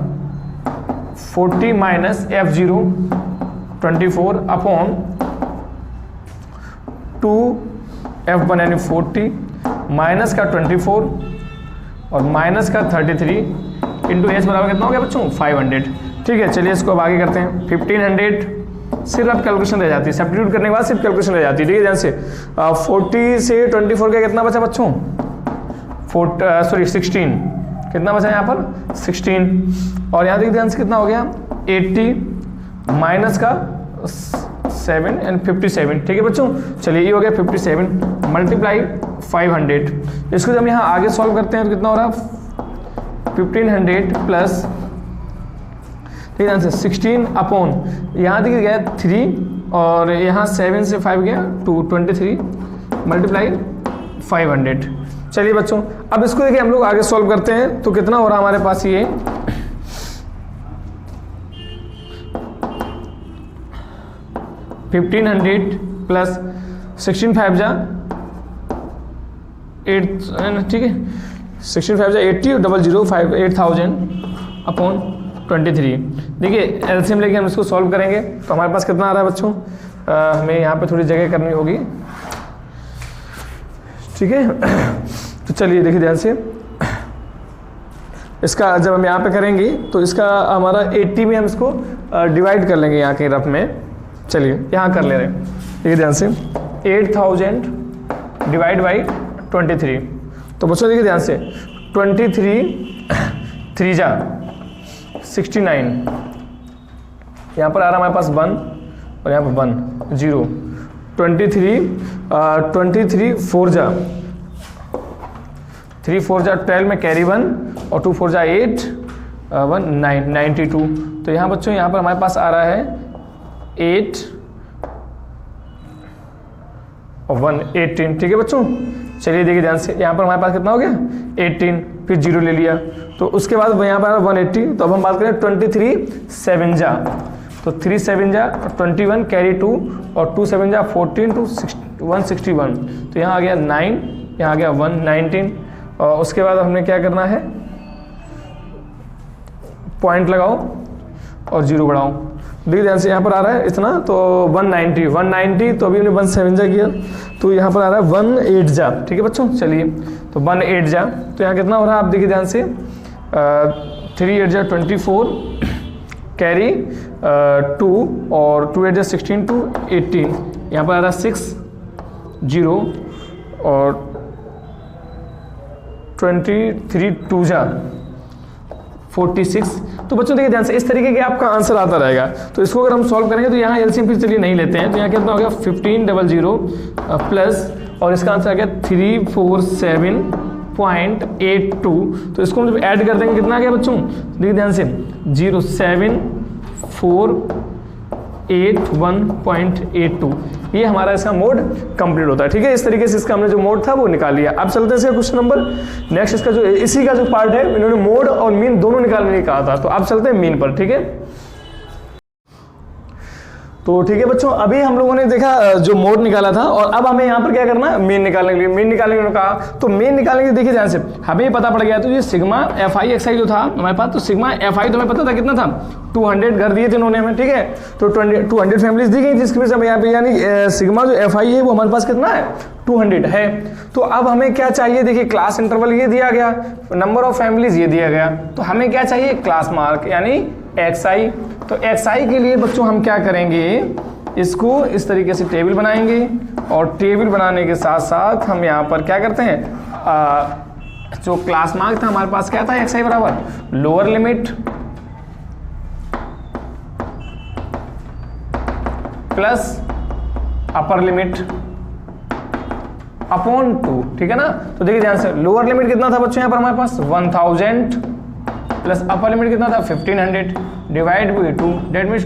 40 minus F0 24 upon 2 F1 यानी 40 माइनस का 24 और माइनस का 33 इंटू एच बराबर कितना हो गया बच्चों 500। ठीक है, चलिए इसको अब आगे करते हैं। 1500 सिर्फ अब कैलकुलेशन रह जाती है, सब्स्टिट्यूट करने के बाद सिर्फ कैलकुलेशन रह जाती है। ठीक है ध्यान से, 40 से 24 का कितना बचा बच्चों, 16 कितना बचा यहाँ पर 16। और यहाँ देखिए ध्यान से कितना हो गया 80 माइनस का 7 एंड 57। ठीक है बच्चों, चलिए ये हो गया 57 मल्टीप्लाई 500। इसको जब हम यहाँ आगे सॉल्व करते हैं तो कितना हो रहा है 1500 प्लस 16 अपॉन, यहाँ देखिए गया 3 और यहाँ 7 से 5 गया 23 मल्टीप्लाई 500। चलिए बच्चों, अब इसको देखिए हम लोग आगे सॉल्व करते हैं तो कितना हो रहा है हमारे पास ये 1500 प्लस 16 5 जा 8, ठीक है 16 5 जा 80 और 005 8000 अपॉन 23। देखिए एलसीएम लेके हम इसको सॉल्व करेंगे तो हमारे पास कितना आ रहा है बच्चों, हमें यहाँ पे थोड़ी जगह करनी होगी। ठीक है, तो चलिए देखिए ध्यान से, इसका जब हम यहाँ पे करेंगे तो इसका हमारा 80 में हम इसको डिवाइड कर लेंगे यहाँ के रफ में। चलिए यहाँ कर ले रहे हैं, देखिए ध्यान से 8000 डिवाइड बाई 23। तो बच्चों देखिए ध्यान से 23 3 जा 69, यहाँ पर आ रहा हमारे पास 1 और यहाँ पर 1 0, 23 4 जा 3 4 जा 12 में कैरी 1 और 2 4 जा 8 1 9 92। तो यहाँ बच्चों यहाँ पर हमारे पास आ रहा है 8 और 1 18। ठीक है बच्चों, चलिए देखिए ध्यान से, यहाँ पर हमारे पास कितना हो गया 18, फिर 0 ले लिया, तो उसके बाद यहाँ पर 180। तो अब हम बात करें 23 7 जा, तो 3 7 जा 21 कैरी 2 और 2 7 जा 14 to 161। तो यहाँ आ गया 9, यहाँ आ गया 1 19। और उसके बाद हमने क्या करना है, पॉइंट लगाओ और 0 बढ़ाओ। देखिए ध्यान से, यहाँ पर आ रहा है इतना, तो 190। तो अभी हमने 1 7 जा किया, तो यहाँ पर आ रहा है 1 8 जा। ठीक है बच्चों, चलिए तो 1 8 जा, तो यहाँ कितना हो रहा है आप देखिए ध्यान से, 3 8 जा 24 कैरी 2 और 2 8 जा 16 to 18। यहाँ पर आ रहा है 6 0 और 23 2 जा 46। तो बच्चों देखिए ध्यान से, इस तरीके के आपका आंसर आता रहेगा। तो इसको अगर हम सॉल्व करेंगे तो यहाँ एलसीएम फिर चलिए नहीं लेते हैं, तो यहाँ कितना हो गया 1500 प्लस, और इसका आंसर आ गया 347.82। तो इसको हम जब ऐड कर देंगे कितना आ गया बच्चों, देखिए ध्यान से 07481.82। ये हमारा इसका मोड कंप्लीट होता है। ठीक है, इस तरीके से इसका हमने जो मोड था वो निकाल लिया। अब चलते हैं इसका क्वेश्चन नंबर नेक्स्ट, इसका जो इसी का जो पार्ट है, इन्होंने मोड और मीन दोनों निकालने के कहा था। तो अब चलते हैं मीन पर। ठीक है, तो ठीक है बच्चों, अभी हम लोगों ने देखा जो मोड निकाला था, और अब हमें यहाँ पर क्या करना है, मीन निकालने के लिए। मीन निकालने के लिए कहा, तो मीन निकालने के लिए देखिए ध्यान से, हमें ये पता पड़ गया, तो ये सिग्मा एफ आई एक्स आई जो था हमारे पास, तो सिग्मा एफ आई तो हमें पता था कितना था, 200 घर दिए थे उन्होंने हमें। ठीक है, तो 200 फैमिलीज दी गई, जिसकी वजह से हमें यहाँ पे यानी सिग्मा जो एफ आई है वो हमारे पास कितना है 200 है। तो अब हमें क्या चाहिए, देखिए क्लास इंटरवल ये दिया गया, नंबर ऑफ फैमिलीज ये दिया गया, तो हमें क्या चाहिए क्लास मार्क यानी एक्स आई। तो एक्स आई के लिए बच्चों हम क्या करेंगे, इसको इस तरीके से टेबल बनाएंगे, और टेबल बनाने के साथ साथ हम यहाँ पर क्या करते हैं, जो क्लास मार्क था हमारे पास क्या था, एक्स आई बराबर lower limit plus upper limit upon 2। ठीक है ना, तो देखिए ध्यान से, लोअर लिमिट कितना था बच्चों यहाँ पर हमारे पास 1000 प्लस अपर लिमिट कितना था 1500 divide by 2, that means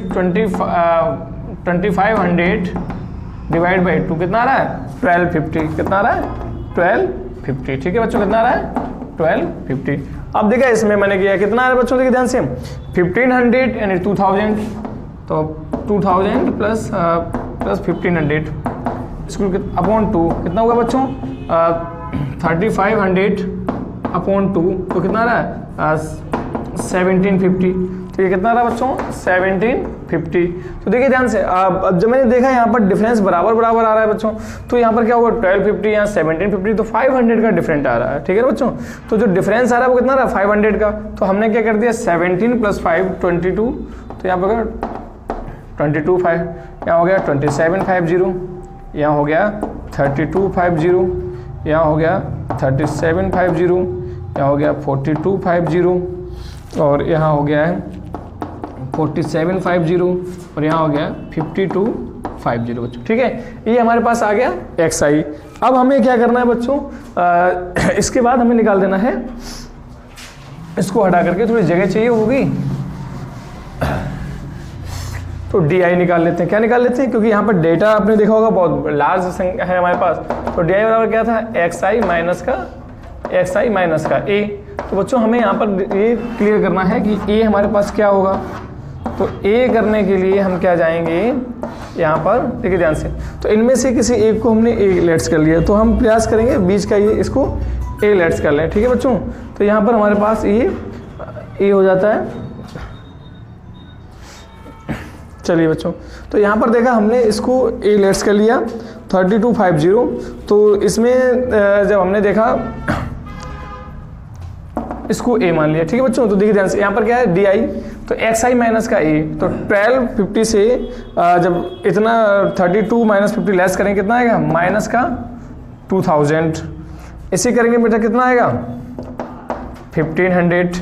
2500 divide by 2 कितना आ रहा है 1250। कितना आ रहा है 1250। ठीक है बच्चों, कितना आ रहा है 1250। अब देखा इसमें मैंने किया कितना आ रहा है बच्चों, देखिए ध्यान से 1500 यानी 2000, तो 2000 प्लस 1500 इसको अपॉन 2 कितना होगा बच्चों 3500 अपॉन 2, तो कितना आ रहा है 1750। तो ये कितना रहा बच्चों 1750। तो देखिए ध्यान से, अब जब मैंने देखा यहाँ पर डिफरेंस बराबर बराबर आ रहा है बच्चों, तो यहाँ पर क्या होगा 1250 यहाँ 1750, तो 500 का डिफरेंट आ रहा है। ठीक है बच्चों, तो जो डिफरेंस आ रहा है वो कितना रहा 500 का, तो हमने क्या कर दिया 17 प्लस 5 22, तो यहाँ पर 22 5, यहाँ हो गया 2750, यहाँ हो गया 3250, यहाँ हो गया 3750, यहाँ हो गया 4250, और यहाँ हो गया है 4750, और यहाँ हो गया 5250 बच्चों। ठीक है, ये हमारे पास आ गया एक्स आई। अब हमें क्या करना है बच्चों, इसके बाद हमें निकाल देना है, इसको हटा करके थोड़ी जगह चाहिए होगी, तो डी आई निकाल लेते हैं। क्या निकाल लेते हैं, क्योंकि यहाँ पर डेटा आपने देखा होगा बहुत लार्ज संख्या है हमारे पास, तो डी आई बराबर क्या था एक्स आई माइनस का ए। तो बच्चों हमें यहाँ पर ये क्लियर करना है कि ए हमारे पास क्या होगा, तो ए करने के लिए हम क्या जाएंगे यहाँ पर, देखिए ध्यान से, तो इनमें से किसी एक को हमने ए लेट्स कर लिया, तो हम प्रयास करेंगे बीच का ये इसको ए लेट्स कर लें। ठीक है बच्चों, तो यहाँ पर हमारे पास ये ए हो जाता है। चलिए बच्चों, तो यहाँ पर देखा हमने इसको ए लेट्स कर लिया 3250, तो इसमें जब हमने देखा इसको ए मान लिया। ठीक है बच्चों, तो देखिए ध्यान से, यहाँ पर क्या है डी आई, तो एक्स आई माइनस का ए, तो 1250 से जब इतना 32 माइनस 50 लेस करेंगे कितना आएगा माइनस का 2000, इसे करेंगे बेटा कितना आएगा 1500,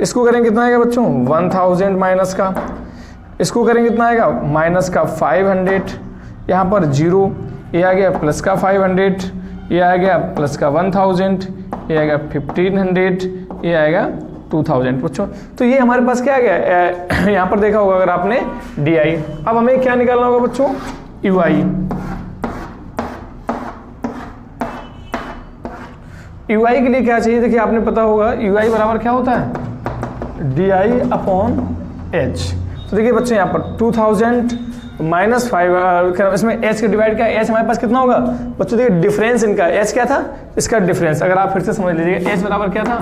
इसको करेंगे कितना आएगा बच्चों 1000 माइनस का, इसको करेंगे कितना आएगा माइनस का 500, यहाँ पर 0, ये आ गया प्लस का 500, ये आ गया प्लस का 1000, ये आएगा 1500, ये आएगा 2000 बच्चों। तो ये हमारे पास क्या आ गया, यहाँ पर देखा होगा अगर आपने DI। अब हमें क्या निकालना होगा बच्चों, UI। UI के लिए क्या चाहिए, देखिए आपने पता होगा UI बराबर क्या होता है, DI अपॉन H। तो देखिए बच्चों यहाँ पर 2000 माइनस 5, इसमें H का डिवाइड क्या है, H हमारे पास कितना होगा बच्चों, देखिए डिफरेंस इनका, H क्या था, इसका डिफरेंस। अगर आप फिर से समझ लीजिएगा, H बराबर क्या था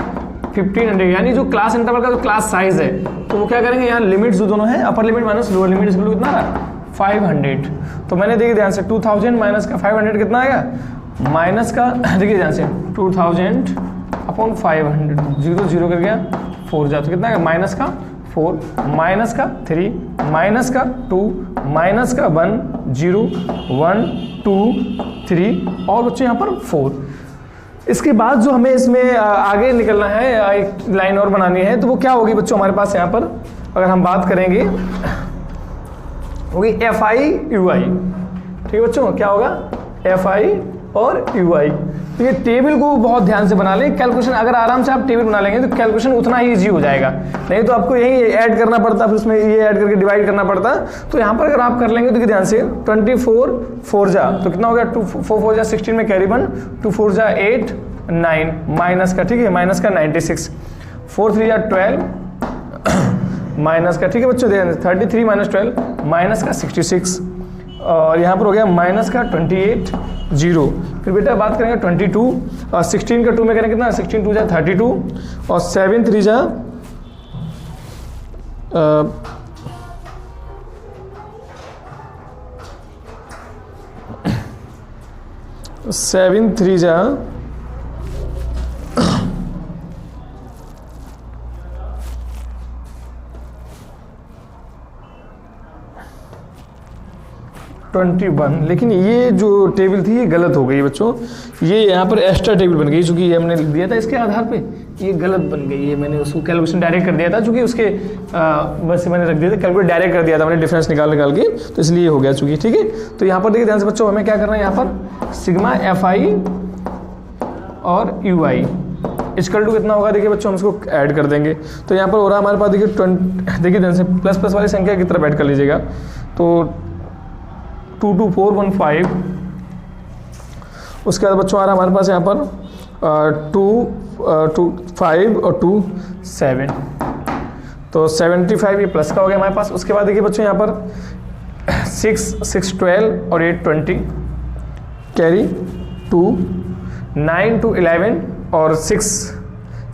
1500, यानी जो क्लास इंटरवल का जो क्लास साइज है, तो वो क्या करेंगे, यहाँ लिमिट्स जो दोनों है, upper limit minus lower limit, इसको कितना रहा 500। तो मैंने देखिए ध्यान से 2000 माइनस का 500 कितना आएगा, माइनस का देखिए ध्यान से 2000 अपॉन 500, 0 0 कर गया 4 जा, तो कितना आएगा माइनस का 4, माइनस का 3, माइनस का 2, माइनस का 1 0 1 2 3 और बच्चों यहाँ पर 4। इसके बाद जो हमें इसमें आगे निकलना है, एक लाइन और बनानी है, तो वो क्या होगी बच्चों हमारे पास यहाँ पर अगर हम बात करेंगे होगी FI UI। ठीक है बच्चों, क्या होगा FI और UI। तो ये टेबल को बहुत ध्यान से बना लें, कैलकुलेशन अगर आराम से आप टेबल बना लेंगे तो कैलकुलेशन उतना ही इजी हो जाएगा, नहीं तो आपको यही ऐड करना पड़ता, फिर उसमें ये ऐड करके डिवाइड करना पड़ता। तो यहाँ पर अगर आप कर लेंगे तो ध्यान से 24 4 जा, तो कितना हो गया 2 4 4 जा 16 में कैरी 1, 2 4 जा 8 9 माइनस का, ठीक है माइनस का 96, 4 3 जा 12 माइनस का, ठीक है बच्चों 33 माइनस 12 माइनस का 66, और यहाँ पर हो गया माइनस का 28 0। फिर बेटा बात करेंगे 22 और 16 का 2 में करेंगे कितना, 16 2 जा 32 और 7 3 जा 7 3 जा 21। लेकिन ये जो टेबल थी ये गलत हो गई बच्चों, ये यहाँ पर एक्स्ट्रा टेबल बन गई, चूंकि ये हमने लिख दिया था इसके आधार पे, ये गलत बन गई है। मैंने उसको कैलकुलेशन डायरेक्ट कर दिया था, चूंकि उसके बस मैंने रख दिया था, कैलकुलेट डायरेक्ट कर दिया था मैंने डिफरेंस निकाल के, तो इसलिए हो गया चूंकि। ठीक है, तो यहाँ पर देखिए ध्यान से बच्चों, हमें क्या करना है, यहाँ पर सिग्मा FI और UI इक्वल टू कितना होगा, देखिए बच्चों हम इसको ऐड कर देंगे। तो यहाँ पर हो रहा है हमारे पास देखिए 20, देखिए ध्यान से प्लस प्लस वाली संख्या की तरफ ऐड कर लीजिएगा, तो 22415। उसके बाद बच्चों आ रहा है हमारे पास यहाँ पर 2 5 और 2 7, तो 75 ये प्लस का हो गया हमारे पास। उसके बाद देखिए बच्चों यहाँ पर 6 12 और 8 20 कैरी 2, 9 2 11 और 6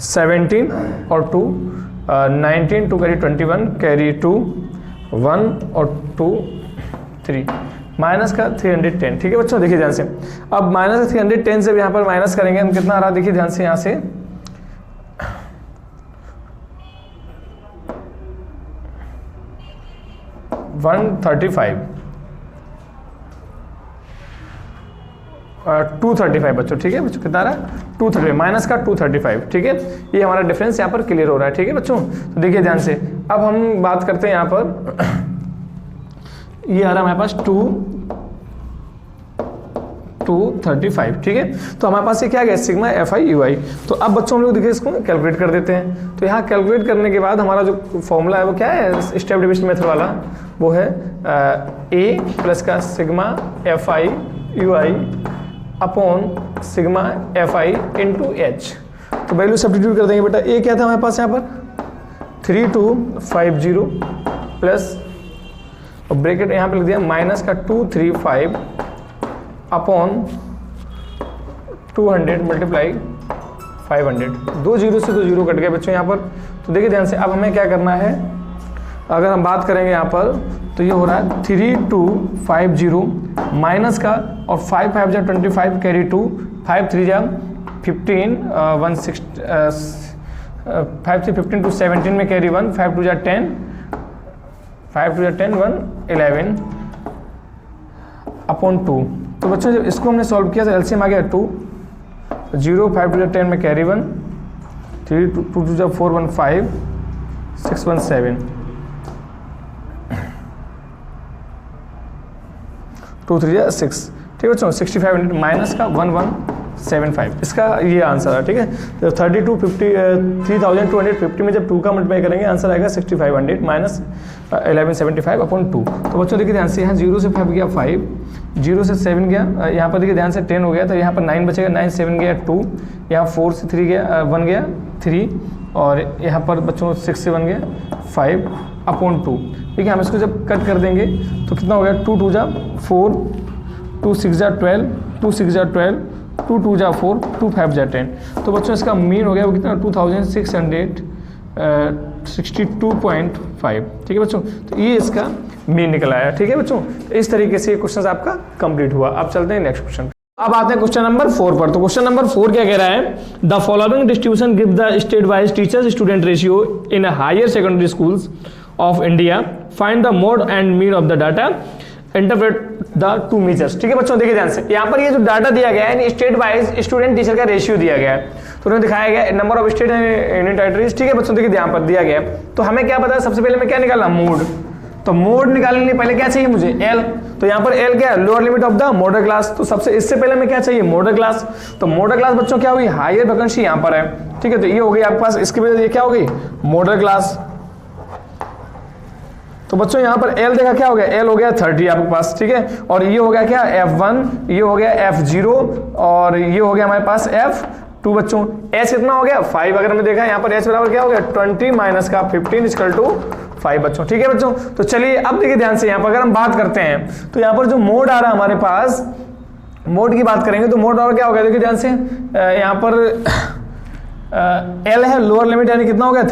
17 और 2 19 2 कैरी 21 कैरी 2 1 और 2 3 माइनस का 310। ठीक है बच्चों, देखिए ध्यान से, अब माइनस 310 से यहाँ पर माइनस करेंगे हम, कितना आ रहा देखिए ध्यान से, यहाँ से 135 235 बच्चों। ठीक है बच्चों, कितना आ रहा है 235 माइनस का 235। ठीक है, ये हमारा डिफरेंस यहाँ पर क्लियर हो रहा है। ठीक है बच्चों, तो देखिए ध्यान से, अब हम बात करते हैं यहाँ पर, ये आ रहा है हमारे पास 235। ठीक है, तो हमारे पास ये क्या गया, सिग्मा FI UI। तो अब बच्चों हम लोग देखिए इसको कैलकुलेट कर देते हैं। तो यहाँ कैलकुलेट करने के बाद हमारा जो फॉर्मूला है वो क्या है, स्टेप डिविजन मेथड वाला, वो है A प्लस का sigma FI UI upon sigma FI into H। तो वैल्यू सब्स्टिट्यूट कर देंगे बेटा। A क्या था हमारे पास यहाँ पर 3250 प्लस, और ब्रैकेट यहाँ पे लिख दिया माइनस का 235 अपॉन 200 मल्टीप्लाई 500। 2 0 से 2 0 कट गए बच्चों यहाँ पर। तो देखिए ध्यान से, अब हमें क्या करना है, अगर हम बात करेंगे यहाँ पर, तो ये हो रहा है 3250 माइनस का, और 5 5 जा 25 कैरी 2, 5 3 जा 15 5 3 15 2 17 में कैरी 1, 5 2 जा 10 5 2 10 1 11 अपॉन 2। तो बच्चों जब इसको हमने सॉल्व किया तो एलसीएम आ गया 2, 0 5 2 10 में कैरी 1, 3 2 2 4 1 5 6 1 7। 2 3 जा 6, ठीक है बच्चों। 6500 माइनस का 1175, इसका ये आंसर है, ठीक है। तो 3250 में जब 2 का मल्टीप्लाई करेंगे आंसर आएगा 6500 माइनस 1175 अपॉन 2। तो बच्चों देखिए ध्यान से, यहाँ 0 से 5 गया 5, 0 से 7 गया, यहाँ पर देखिए ध्यान से 10 हो गया, तो यहाँ पर 9 बचेगा, 9 7 गया 2, यहाँ 4 से 3 गया 1 गया 3, और यहाँ पर बच्चों 6 से 1 गया 5 अपॉन 2। ठीक है, हम इसको जब कट कर देंगे तो कितना हो गया, 2 2 जा 4, 2 6 जा 12, 2 6 जा 12, 2 2 जा 4, 2 5 जा 10। तो बच्चों इसका मीन हो गया वो कितना, 2662.5। ठीक है बच्चों, तो ये इसका मीन निकल आया। ठीक है बच्चों, तो इस तरीके से क्वेश्चन आपका कंप्लीट हुआ। अब चलते हैं नेक्स्ट क्वेश्चन। अब आते हैं क्वेश्चन नंबर 4 पर। तो क्वेश्चन नंबर 4 क्या कह रहा है, the following distribution give the state wise teacher student ratio in higher secondary schools of India, find the mode and mean of the data, interpret the two measures. ठीक है बच्चों, देखिए ध्यान से, यहाँ पर ये जो डाटा दिया गया है स्टेट वाइज स्टूडेंट टीचर का रेशियो दिया गया है, तो उन्हें दिखाया गया number of state union territories. ठीक है बच्चों, देखिए यहाँ पर दिया गया है, तो हमें क्या पता है, सबसे पहले मैं क्या निकालना, मोड। तो मोड निकालने के लिए पहले क्या चाहिए मुझे, एल। तो यहाँ पर एल क्या है, lower limit of the modal class. तो सबसे इससे पहले मैं क्या चाहिए, मॉडल क्लास। तो मॉडल क्लास बच्चों क्या हुई, हायर वैकेंसी यहाँ पर है। ठीक है, तो ये हो गई आपके पास, इसके वजह से ये क्या हो गई, मॉडल क्लास। तो बच्चों यहाँ पर L देखा क्या हो गया, L हो गया 30 आपके पास। ठीक है, और ये हो गया क्या, F1, ये हो गया F0, और ये हो गया हमारे पास F2 बच्चों। H कितना हो गया 5, अगर हमने देखा यहाँ पर H बराबर क्या हो गया 20 माइनस का 15 इक्वल टू 5 बच्चों। ठीक है बच्चों, तो चलिए अब देखिए ध्यान से, यहाँ पर अगर हम बात करते हैं तो यहाँ पर जो मोड आ रहा है हमारे पास, मोड की बात करेंगे तो मोड बराबर क्या हो गया, देखिए ध्यान से, यहाँ पर L है लोअर लिमिट, यानी कितना हो गया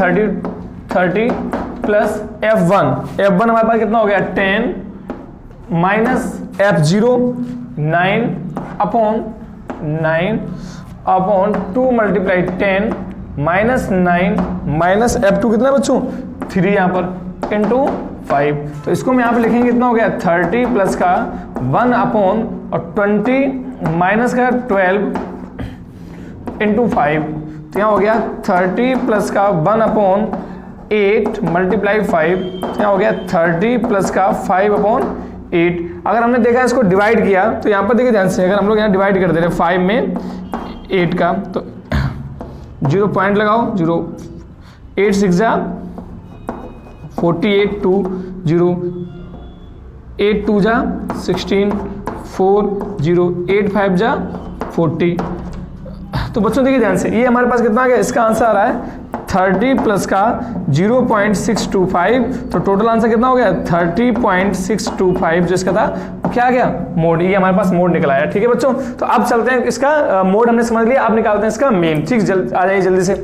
30 प्लस F1 हमारे पास कितना हो गया 10 minus F0 9 upon 2 multiply 10 minus 9 minus F2 कितना बच्चों 3 यहाँ पर इंटू 5। तो इसको हम यहाँ पे लिखेंगे कितना हो गया 30 प्लस का 1 अपॉन और 20 माइनस का 12 इंटू 5। तो यहाँ हो गया 30 प्लस का 1 अपॉन 8 मल्टीप्लाई 5, यहाँ हो गया 30 प्लस का 5 अपॉन 8। अगर हमने देखा इसको डिवाइड किया तो यहाँ पर देखिए ध्यान से, अगर हम लोग यहाँ डिवाइड कर दे रहे 5 में 8 का, तो 0 पॉइंट लगाओ, 0 8 6 जा 48 2 0 8 2 जा 16 4 0 8 5 जा 40। तो बच्चों देखिए ध्यान से, ये हमारे पास कितना आ गया, इसका आंसर आ रहा है 30 प्लस का 0.625। तो टोटल आंसर कितना हो गया 30.625, जो इसका था क्या आ गया मोड। ये हमारे पास मोड निकला है। ठीक है बच्चों, तो अब चलते हैं, इसका मोड हमने समझ लिया, अब निकालते हैं इसका मेन। ठीक, आ जाइए जल्दी से।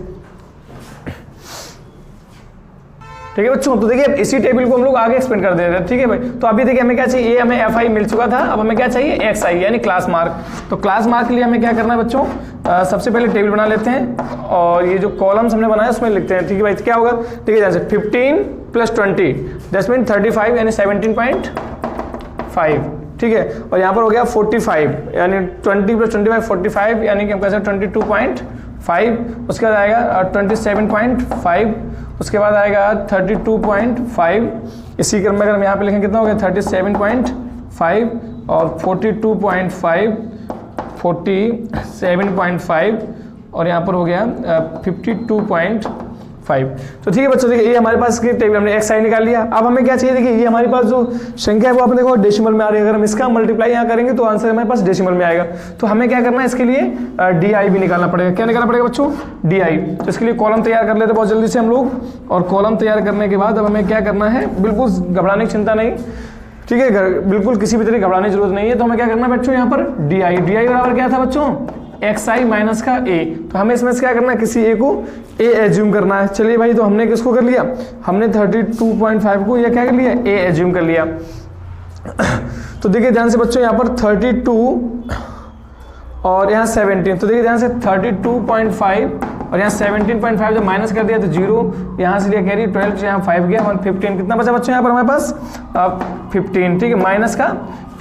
ठीक है बच्चों, तो देखिए इसी टेबल को हम लोग आगे एक्सपेंड कर दे रहे हैं। ठीक है भाई, तो अभी देखिए हमें क्या चाहिए, ये हमें FI मिल चुका था, अब हमें क्या चाहिए XI यानी क्लास मार्क। तो क्लास मार्क के लिए हमें क्या करना है बच्चों, सबसे पहले टेबल बना लेते हैं और ये जो कॉलम्स हमने बनाया उसमें लिखते हैं। ठीक है भाई, तो क्या होगा, ठीक है, जैसे 15 प्लस 20 दैट्स मीन 35 यानी 17.5। ठीक है, और यहाँ पर हो गया 45 यानी 20 प्लस 25 45 यानी कि हम कह सकते हैं 22.5। उसके बाद आएगा 27.5, उसके बाद आएगा 32.5। इसी क्रम में अगर हम यहाँ पे लिखें कितना हो गया 37.5 और 42.5 47.5 और यहाँ पर हो गया 52.5। तो ठीक है बच्चों, देखिए ये हमारे पास टेबल हमने XI निकाल लिया। अब हमें क्या चाहिए, देखिए ये हमारे पास जो संख्या है वो आपने देखो डेसिमल में आ रही है। अगर हम इसका मल्टीप्लाई यहाँ करेंगे तो आंसर हमारे पास डेसिमल में आएगा। तो हमें क्या करना है, इसके लिए DI भी निकालना पड़ेगा। क्या निकालना पड़ेगा बच्चों, DI। तो इसके लिए कॉलम तैयार कर लेते बहुत जल्दी से हम लोग, और कॉलम तैयार करने के बाद अब हमें क्या करना है, बिल्कुल घबराने की चिंता नहीं। ठीक है, बिल्कुल किसी भी तरह घबराने की जरूरत नहीं है। तो हमें क्या करना है बच्चों, यहाँ पर DI बराबर क्या था बच्चों XI माइनस का A। तो हमें इसमें से क्या करना है, किसी A को A एज्यूम करना है। चलिए भाई, तो हमने किसको कर लिया, हमने 32.5 को या क्या कर लिया, A एज्यूम कर लिया। तो देखिए ध्यान से बच्चों, यहाँ पर 32 और यहाँ 17। तो देखिए ध्यान से 32.5 और यहाँ 17.5 जब माइनस कर दिया तो 0, यहाँ से लिया कैरी 12, यहाँ 5 गया 15। कितना बचा बच्चों यहाँ पर हमारे पास 15। ठीक है, माइनस का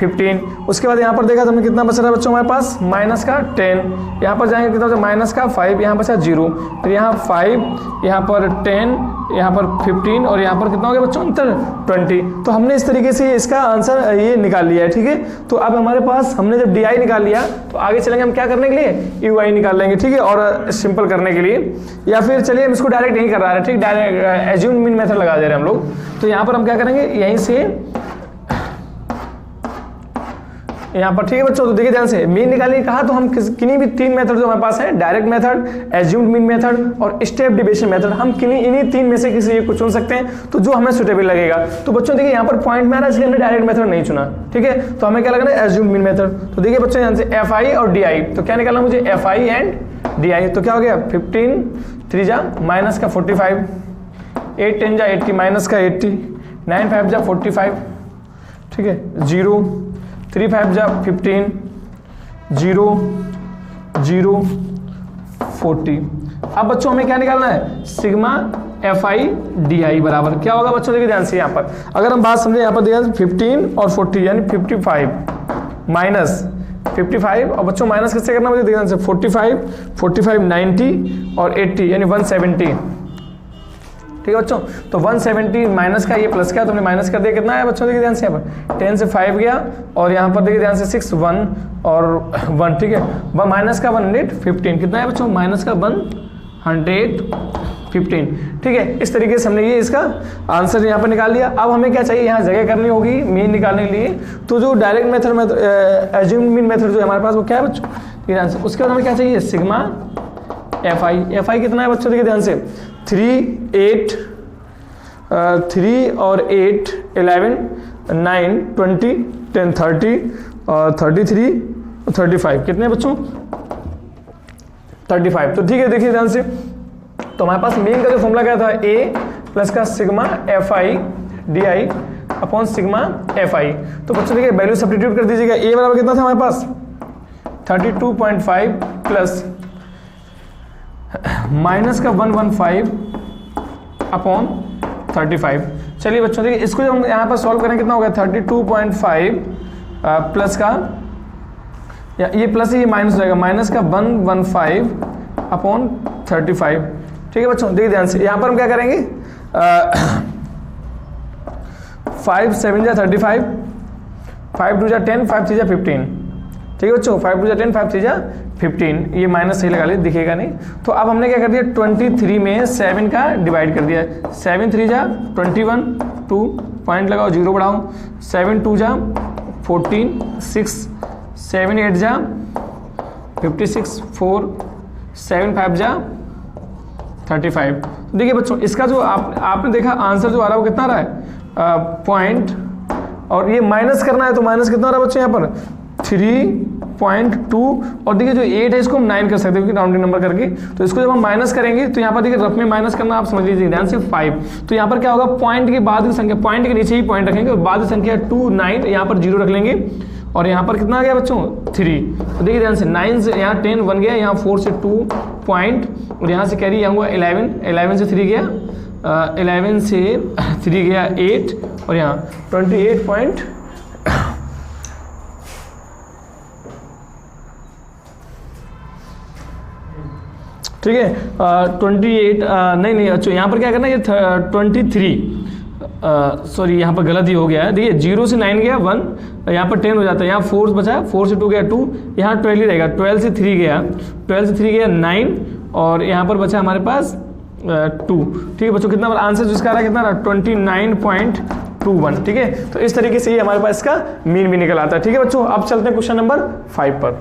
15। उसके बाद यहाँ पर देखा तो हमें कितना बच रहा है बच्चों हमारे पास माइनस का 10। यहाँ पर जाएंगे कितना बचा, माइनस का 5, यहाँ बचा 0, फिर यहाँ 5, यहाँ पर 10, यहाँ पर 15 और यहाँ पर कितना हो गया बच्चों अंतर 20। तो हमने इस तरीके से इसका आंसर ये निकाल लिया है, ठीक है। तो अब हमारे पास हमने जब DI निकाल लिया तो आगे चलेंगे हम क्या करने के लिए UI निकाल लेंगे, ठीक है, और सिंपल करने के लिए, या फिर चलिए हम इसको डायरेक्ट नहीं कर रहा है, ठीक, डायरेक्ट एज्यूम मीन मेथड लगा दे रहे हैं हम लोग। तो यहाँ पर हम क्या करेंगे यहीं से यहाँ पर, ठीक है बच्चों। तो देखिए ध्यान से मीन निकालने कहा तो हम किन्हीं भी 3 मेथड जो हमारे पास है, direct method, assumed mean method और स्टेप डिविएशन मेथड, हम इन्हीं 3 में से किसी एक को चुन सकते हैं तो जो हमें सुटेबल लगेगा। तो बच्चों देखिए यहाँ पर पॉइंट में आ रहा है इसलिए हमने डायरेक्ट मेथड नहीं चुना, ठीक है। तो हमें क्या लगना है एज्यूम्ड मीन मेथड। तो देखिए बच्चों यहाँ से FI और DI, तो क्या निकालना मुझे FI एंड DI। तो क्या हो गया 15 3 जा माइनस का 45, 8 10 जा 80 माइनस का 80, 9 5 जा 45, ठीक है, 0 3 5 जा 15, 0 0 40। अब बच्चों हमें क्या निकालना है सिग्मा FI DI बराबर क्या होगा बच्चों, देखिए ध्यान से यहाँ पर अगर हम बात समझे, यहाँ पर देखिए 15 और 40 यानी 55 माइनस 55, और बच्चों माइनस किससे करना मुझे देखिए ध्यान से 45 90 और 80 यानी 170, ठीक है बच्चों। तो 170 माइनस का ये प्लस का, तो हमने माइनस कर दिया, कितना है बच्चों देखिए ध्यान से यहाँ पर 10 से 5 गया और यहाँ पर देखिए ध्यान से 6 1 और 1, ठीक है, माइनस का 115, कितना है बच्चों माइनस का 115, ठीक है। इस तरीके से हमने ये इसका आंसर यहाँ पर निकाल लिया। अब हमें क्या चाहिए यहाँ जगह करनी होगी मीन निकालने के लिए। तो जो direct method assumed mean method जो है हमारे पास वो क्या है बच्चों आंसर, उसके बाद हमें क्या चाहिए सिग्मा FI कितना है बच्चों देखिए ध्यान से 3 8 3 और 8 11 9 20 10 30 और 33 35, कितने बच्चों 35। तो ठीक है देखिए ध्यान से, तो हमारे पास मेन का जो फॉर्मूला क्या था A प्लस का sigma FI DI upon sigma FI। तो बच्चों देखिए वैल्यू सब्स्टिट्यूट कर दीजिएगा। A बराबर कितना था हमारे पास 32.5 प्लस माइनस का 115 अपॉन 35। चलिए बच्चों देखिए इसको जब हम यहाँ पर सॉल्व करें कितना होगा 32.5 प्लस का, या ये प्लस ये माइनस हो जाएगा, माइनस का 115 अपॉन 35, ठीक है बच्चों। देखिए ध्यान से यहाँ पर हम क्या करेंगे 5 7 जा 35, 5 2 जा 10, 5 3 जा 15, ठीक है बच्चों, 5 2 जा 10, 5 3 जा 15, ये माइनस सही लगा ले दिखेगा नहीं। तो अब हमने क्या कर दिया 23 में 7 का डिवाइड कर दिया, 7 3 जा 21, 2 पॉइंट लगाओ 0 बढ़ाओ, 7 2 जा 14, 6 7 8 जा 56, 4 7 5 जा 35। देखिए बच्चों इसका जो आपने देखा आंसर जो आ रहा है वो कितना रहा है पॉइंट, और ये माइनस करना है तो माइनस कितना रहा बच्चों यहाँ पर 3.2, और देखिए जो 8 है इसको हम 9 कर सकते हैं राउंडिंग नंबर करके। तो इसको जब हम माइनस करेंगे तो यहाँ पर देखिए रफ में माइनस करना आप समझ लीजिए ध्यान से 5। तो यहाँ पर क्या होगा पॉइंट के बाद की संख्या, पॉइंट के नीचे ही पॉइंट रखेंगे और बाद की संख्या 2 9, यहाँ पर 0 रख लेंगे, और यहाँ पर कितना आ गया बच्चों 3। तो देखिए ध्यान से 9 से यहाँ 10 1 गया, यहाँ 4 से 2 पॉइंट, और यहाँ से कैरी हुआ 11, 11 से 3 गया 11 से 3 गया 8, और यहाँ 28 पॉइंट ठीक है 28 नहीं अच्छा यहाँ पर क्या करना है ये 23 सॉरी यहाँ पर गलत ही हो गया है। देखिए 0 से 9 गया 1, यहाँ पर 10 हो जाता है, यहाँ 4 बचा, 4 से 2 गया 2, यहाँ 12 ही रहेगा, 12 से 3 गया, 12 से 3 गया 9, और यहाँ पर बचा हमारे पास 2, ठीक है बच्चों। कितना आंसर जिसका रहा कितना रहा 29.21, ठीक है। तो इस तरीके से ये हमारे पास इसका मीन भी निकल आता है, ठीक है बच्चों। अब चलते हैं क्वेश्चन नंबर 5 पर,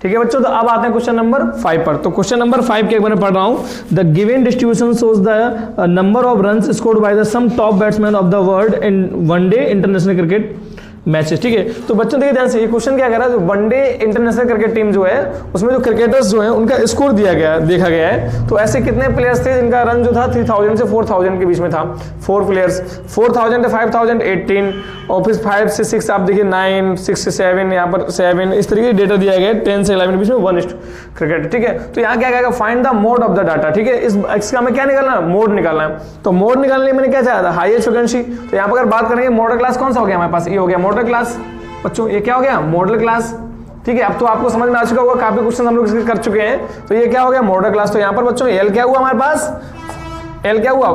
ठीक है बच्चों। तो अब आते हैं क्वेश्चन नंबर 5 पर। तो क्वेश्चन नंबर 5 के एक बार पढ़ रहा हूं, the given distribution shows the number of runs scored by the some top batsman of the world in one day international cricket matches, ठीक है। तो बच्चों देखिए ध्यान से ये क्वेश्चन क्या कर रहा है, जो वनडे इंटरनेशनल क्रिकेट टीम जो है उसमें जो क्रिकेटर्स जो है उनका स्कोर दिया गया देखा गया है। तो ऐसे कितने प्लेयर्स थे जिनका रन जो था 3000 से 4000 के बीच में था, 4 प्लेयर्स, 4000 से 5000 18, और फिर 5 से 6 आप देखिए 9, 6 से 7 यहाँ पर 7, इस तरीके डेटा दिया गया है, 10 से 11 के बीच में 1 क्रिकेट, ठीक है। तो यहाँ क्या कहेगा find the mode of the data, ठीक है। इसका हमें क्या निकालना है मोड निकालना है। तो मोड निकालने के लिए मैंने क्या चाहा था हाईएस्ट फ्रीक्वेंसी। तो यहाँ पर अगर बात करेंगे मॉडल क्लास कौन सा हो गया हमारे पास, ये हो गया मॉडल क्लास बच्चों, ये क्या हो गया मॉडल क्लास, ठीक है, अब तो आपको समझ में आ चुका होगा, काफी क्वेश्चन हम लोग इसके कर चुके हैं। तो ये क्या हो गया मॉडल क्लास। तो यहाँ पर बच्चों एल क्या हुआ हमारे पास, एल क्या हुआ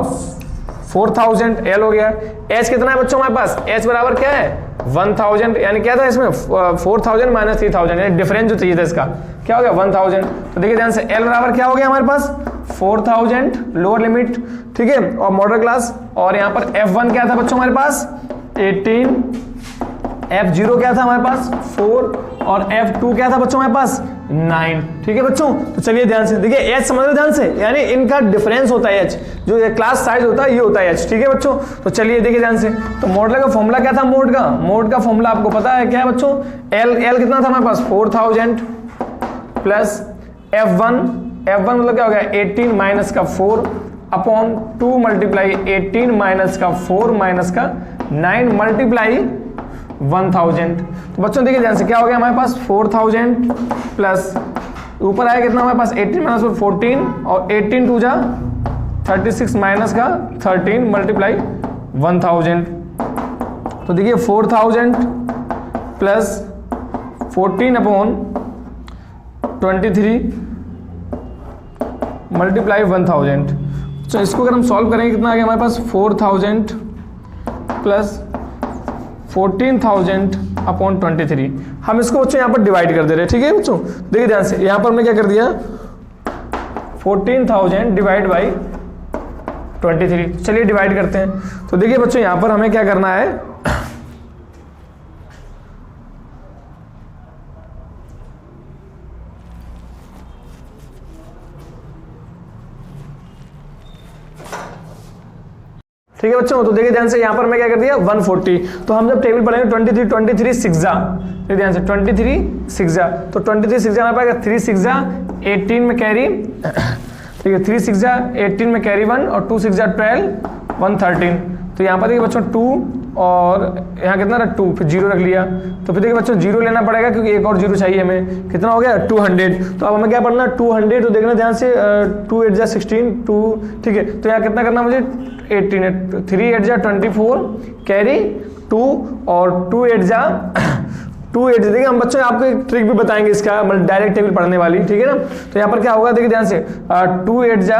4000 एल हो गया। एच कितना है बच्चों हमारे पास, एच बराबर क्या है 1000, यानी क्या था इसमें 4000 माइनस 3000, यानी डिफरेंस जो चाहिए था इसका क्या हो गया 1000। तो देखिए ध्यान से एल बराबर क्या हो गया हमारे पास 4000 लोअर लिमिट, ठीक है, और मॉडल क्लास। और यहाँ पर F1 क्या था बच्चों हमारे पास 18, F0 क्या था हमारे पास 4 और F2 क्या था बच्चों हमारे पास 9, ठीक है बच्चों। तो चलिए ध्यान से देखिए, H समझ लो ध्यान से, यानी इनका डिफरेंस होता है H, जो ये क्लास साइज होता है ये होता है H, ठीक है बच्चों। तो चलिए देखिए ध्यान से, तो मॉडल का फॉर्मूला क्या था, मोड का फॉर्मूला आपको पता है क्या है बच्चों, L कितना था हमारे पास 4000 प्लस F1 मतलब क्या हो गया 18 माइनस का 4 अपॉन 2 मल्टीप्लाई 18 माइनस का 4 माइनस का 9 मल्टीप्लाई 1000। तो बच्चों देखिए ध्यान से क्या हो गया हमारे पास 4000 प्लस ऊपर आया कितना हमारे पास 18 माइनस 14 और 18 टू जा 36 माइनस का 13 मल्टीप्लाई 1000। तो देखिए 4000 प्लस 14 अपॉन 23 मल्टीप्लाई 1000। तो इसको अगर हम सॉल्व करेंगे कितना आ गया हमारे पास 4000 प्लस 14000 अपॉन 23। हम इसको बच्चों यहाँ पर डिवाइड कर दे रहे हैं, ठीक है बच्चों। देखिए ध्यान से यहाँ पर मैं क्या कर दिया 14000 डिवाइड बाई 23। चलिए डिवाइड करते हैं। तो देखिए बच्चों यहाँ पर हमें क्या करना है, ठीक है बच्चों। तो देखिए ध्यान से यहाँ पर मैं क्या कर दिया 140। तो हम जब टेबल पढ़ेंगे 23 सिक्सा, देखिए ध्यान से 23 सिक्सा, तो 23 सिक्सा हमारे पास 3 सिक्सा 18 में कैरी, ठीक है 3 सिक्सा 18 में कैरी 1 और 2 सिक्सा 12 113। तो यहाँ पर देखिए बच्चों 2 और यहाँ कितना रहा 2, फिर 0 रख लिया। तो फिर देखिए बच्चों 0 लेना पड़ेगा क्योंकि एक और 0 चाहिए हमें, कितना हो गया 200। तो अब हमें क्या पढ़ना 200, तो देखना ध्यान से 2 8 जा 16 2, ठीक है। तो यहाँ कितना करना मुझे 18, 3 8 जा 24 कैरी 2 और 2 8 जा 2 8। देखिए हम बच्चों आपको एक ट्रिक भी बताएंगे इसका, मतलब डायरेक्ट टेबल पढ़ने वाली, ठीक है ना। तो यहाँ पर क्या होगा देखिए ध्यान से 3 8 जा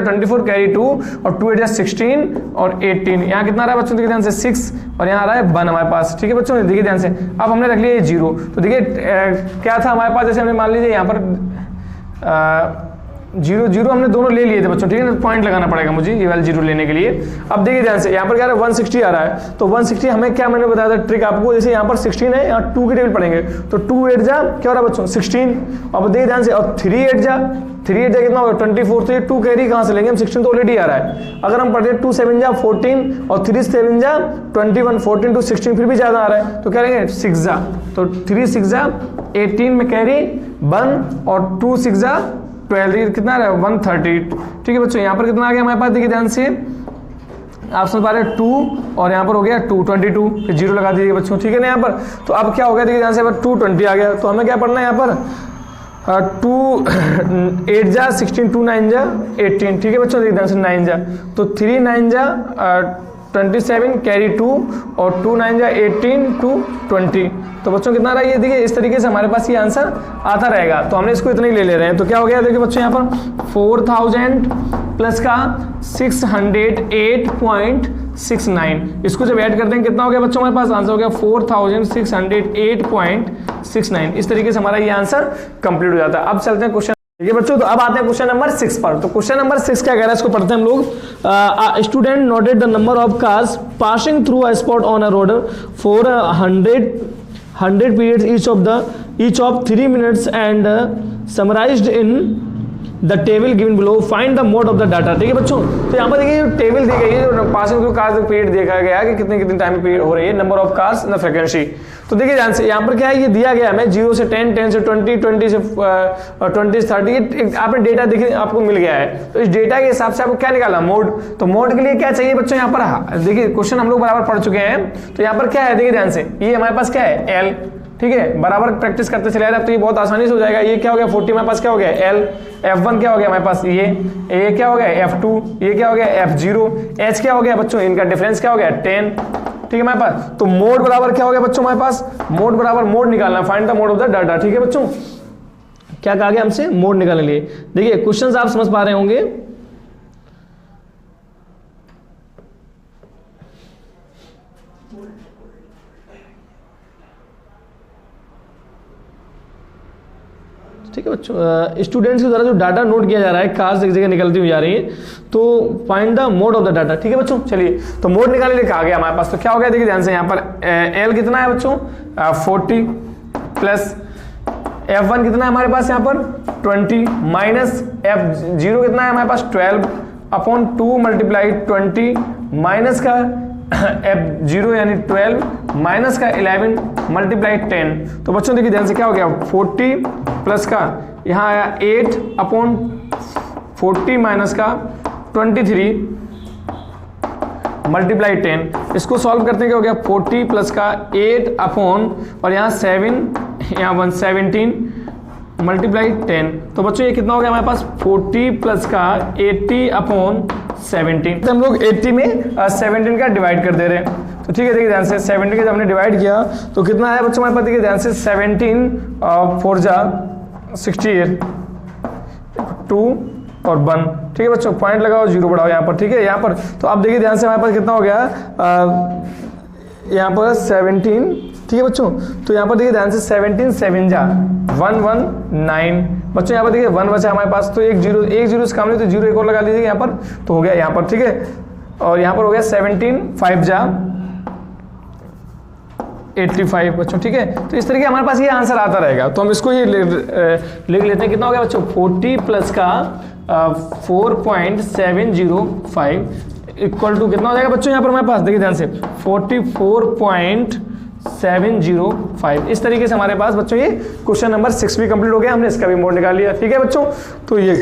24 कैरी 2 और 2 8 जा 16 और 18। यहाँ कितना रहा है बच्चों देखिए ध्यान से 6 और यहाँ आ रहा है 1 हमारे पास, ठीक है बच्चों। देखिए ध्यान से अब हमने रख लिया ये 0। तो देखिए क्या था हमारे पास, जैसे हमने मान लीजिए यहाँ पर 0 हमने दोनों ले लिए थे बच्चों, ठीक है ना। पॉइंट लगाना पड़ेगा मुझे ये वाला 0 लेने के लिए। अब देखिए ध्यान से यहाँ पर क्या है 160 आ रहा है। तो 160 हमें क्या मैंने बताया था ट्रिक आपको, जैसे यहाँ पर 16 है, यहाँ 2 की टेबल पढ़ेंगे तो 2 8 जा क्या हो रहा है बच्चों 16। अब देखिए ध्यान से अब 3 8 जा कितना होगा 24। तो ये 2 कैरी कहाँ से लेंगे हम, 16 तो ऑलरेडी आ रहा है। अगर हम पढ़ते 2 7 जा 14 और 3 7 जा 21, 14 to 16 फिर भी ज्यादा आ रहा है, तो क्या लेंगे 6 जा। तो 3 6 जा 18 में कैरी 1 और 2 6 जा 12, कितना रहा है 130, ठीक है बच्चों। यहाँ पर कितना आ गया हमारे पास देखिए ध्यान से, आप समझ पा रहे हैं 2 और यहाँ पर हो गया 222, फिर 0 लगा दीजिए बच्चों, ठीक है ना। यहाँ पर तो अब क्या हो गया देखिए ध्यान से 220 आ गया। तो हमें क्या पढ़ना है यहाँ पर 2 8 जा 16 2 9 जा 18, ठीक है बच्चों। देखिए ध्यान से 9 जा, तो 3 9 जा 27 कैरी 2 और 2 9 जा 18 to 20। तो बच्चों कितना रहा ये देखिए, इस तरीके से हमारे पास ये आंसर आता रहेगा। तो हमने इसको इतना ही ले रहे हैं। तो क्या हो गया देखिए बच्चों यहाँ पर 4000 प्लस का 608.69, इसको जब ऐड करते हैं कितना हो गया बच्चों हमारे पास आंसर हो गया 4608.69। इस तरीके से हमारा ये आंसर कंप्लीट हो जाता है। अब चलते हैं क्वेश्चन, ठीक है बच्चों। तो अब आते हैं क्वेश्चन नंबर 6 पर। तो क्वेश्चन नंबर 6 क्या कह रहा है इसको पढ़ते हैं हम लोग। Student noted the number of cars passing through a spot on a road for 100 periods each of 3 minutes and summarized in the table given below, find the mode of the data, ठीक है बच्चों। तो यहाँ पर देखिए table दी गई है, जो पासिंग थ्रू कार्स पीरियड देखा गया है कि कितने टाइम पीरियड हो रही है, number of cars the frequency. तो देखिए ध्यान से यहाँ पर क्या है ये दिया गया हमें 0 से 10, 10 से 20, 20 से 20 से 30, आपने डेटा देखिए आपको मिल गया है। तो इस डेटा के हिसाब से आपको क्या निकालना मोड। तो मोड के लिए क्या चाहिए बच्चों, यहाँ पर देखिए क्वेश्चन हम लोग बराबर पढ़ चुके हैं। तो यहाँ पर क्या है देखिए ध्यान से, ये हमारे पास क्या है एल, ठीक है, बराबर प्रैक्टिस करते चले जा रहे, तो ये बहुत आसानी से हो जाएगा। ये क्या हो गया 40 हमारे पास क्या हो गया एल, F1 क्या हो गया हमारे पास ये क्या हो गया F2, ये क्या हो गया F0, H क्या हो गया बच्चों, इनका डिफरेंस क्या हो गया 10, ठीक है हमारे पास। तो मोड बराबर क्या हो गया बच्चों हमारे पास, मोड बराबर मोड निकालना, find the mode of the data. ठीक है बच्चों, क्या कहा गया हमसे, मोड निकालने के लिए। देखिए क्वेश्चंस आप समझ पा रहे होंगे, ठीक है बच्चों। स्टूडेंट्स के द्वारा जो डाटा नोट किया जा रहा है, कार्स एक जगह निकलती हुई जा रही है, तो find the mode of the data. ठीक है बच्चों, चलिए तो मोड निकालने के लिए कहा गया हमारे पास, तो क्या हो गया देखिए ध्यान से, यहाँ पर एल कितना है बच्चों 40 प्लस F1 कितना है हमारे पास यहाँ पर 20 माइनस F0 कितना है हमारे पास 12 अपॉन 2 मल्टीप्लाई 20 माइनस का F0 यानी 12 माइनस का 11 मल्टीप्लाई 10। तो बच्चों देखिए ध्यान से क्या हो गया 40 प्लस का यहाँ आया 8 अपॉन 40 माइनस का 23 मल्टीप्लाई 10। इसको सॉल्व करते हैं क्या हो गया 40 प्लस का 8 अपॉन और यहाँ 7 यहाँ 117 मल्टीप्लाई 10। तो बच्चों ये कितना हो गया हमारे पास 40 प्लस का 80 अपॉन 17। तो हम लोग 80 में 17 का डिवाइड कर दे रहे हैं। तो ठीक है देखिए ध्यान से 17 का जब हमने डिवाइड किया तो कितना है बच्चों हमारे पास, देखिए ध्यान से 17 4 जा 68 2 और 1। ठीक है बच्चों, पॉइंट लगाओ, जीरो बढ़ाओ यहाँ पर। ठीक है यहाँ पर तो अब देखिए ध्यान से हमारे पास कितना हो गया यहाँ पर 17। ठीक है बच्चों, तो यहाँ पर देखिए ध्यान से 17 7 जा 119। बच्चों यहाँ पर देखिए 1 बचा हमारे पास, तो एक जीरो से काम नहीं, तो जीरो एक और लगा लीजिए यहाँ पर, तो हो गया यहाँ पर। ठीक है, और यहाँ पर हो गया 17 5 जा 85 बच्चों। ठीक है, तो इस तरीके हमारे पास ये आंसर आता रहेगा। तो हम इसको ये लिख लेते हैं, कितना हो गया बच्चों 40 प्लस का 4.705 इक्वल टू कितना हो जाएगा बच्चों यहाँ पर हमारे पास, देखिए ध्यान से 44.705। इस तरीके से हमारे पास बच्चों ये क्वेश्चन नंबर 6 भी कंप्लीट हो गया, हमने इसका भी मोड निकाल लिया। ठीक है बच्चों, तो ये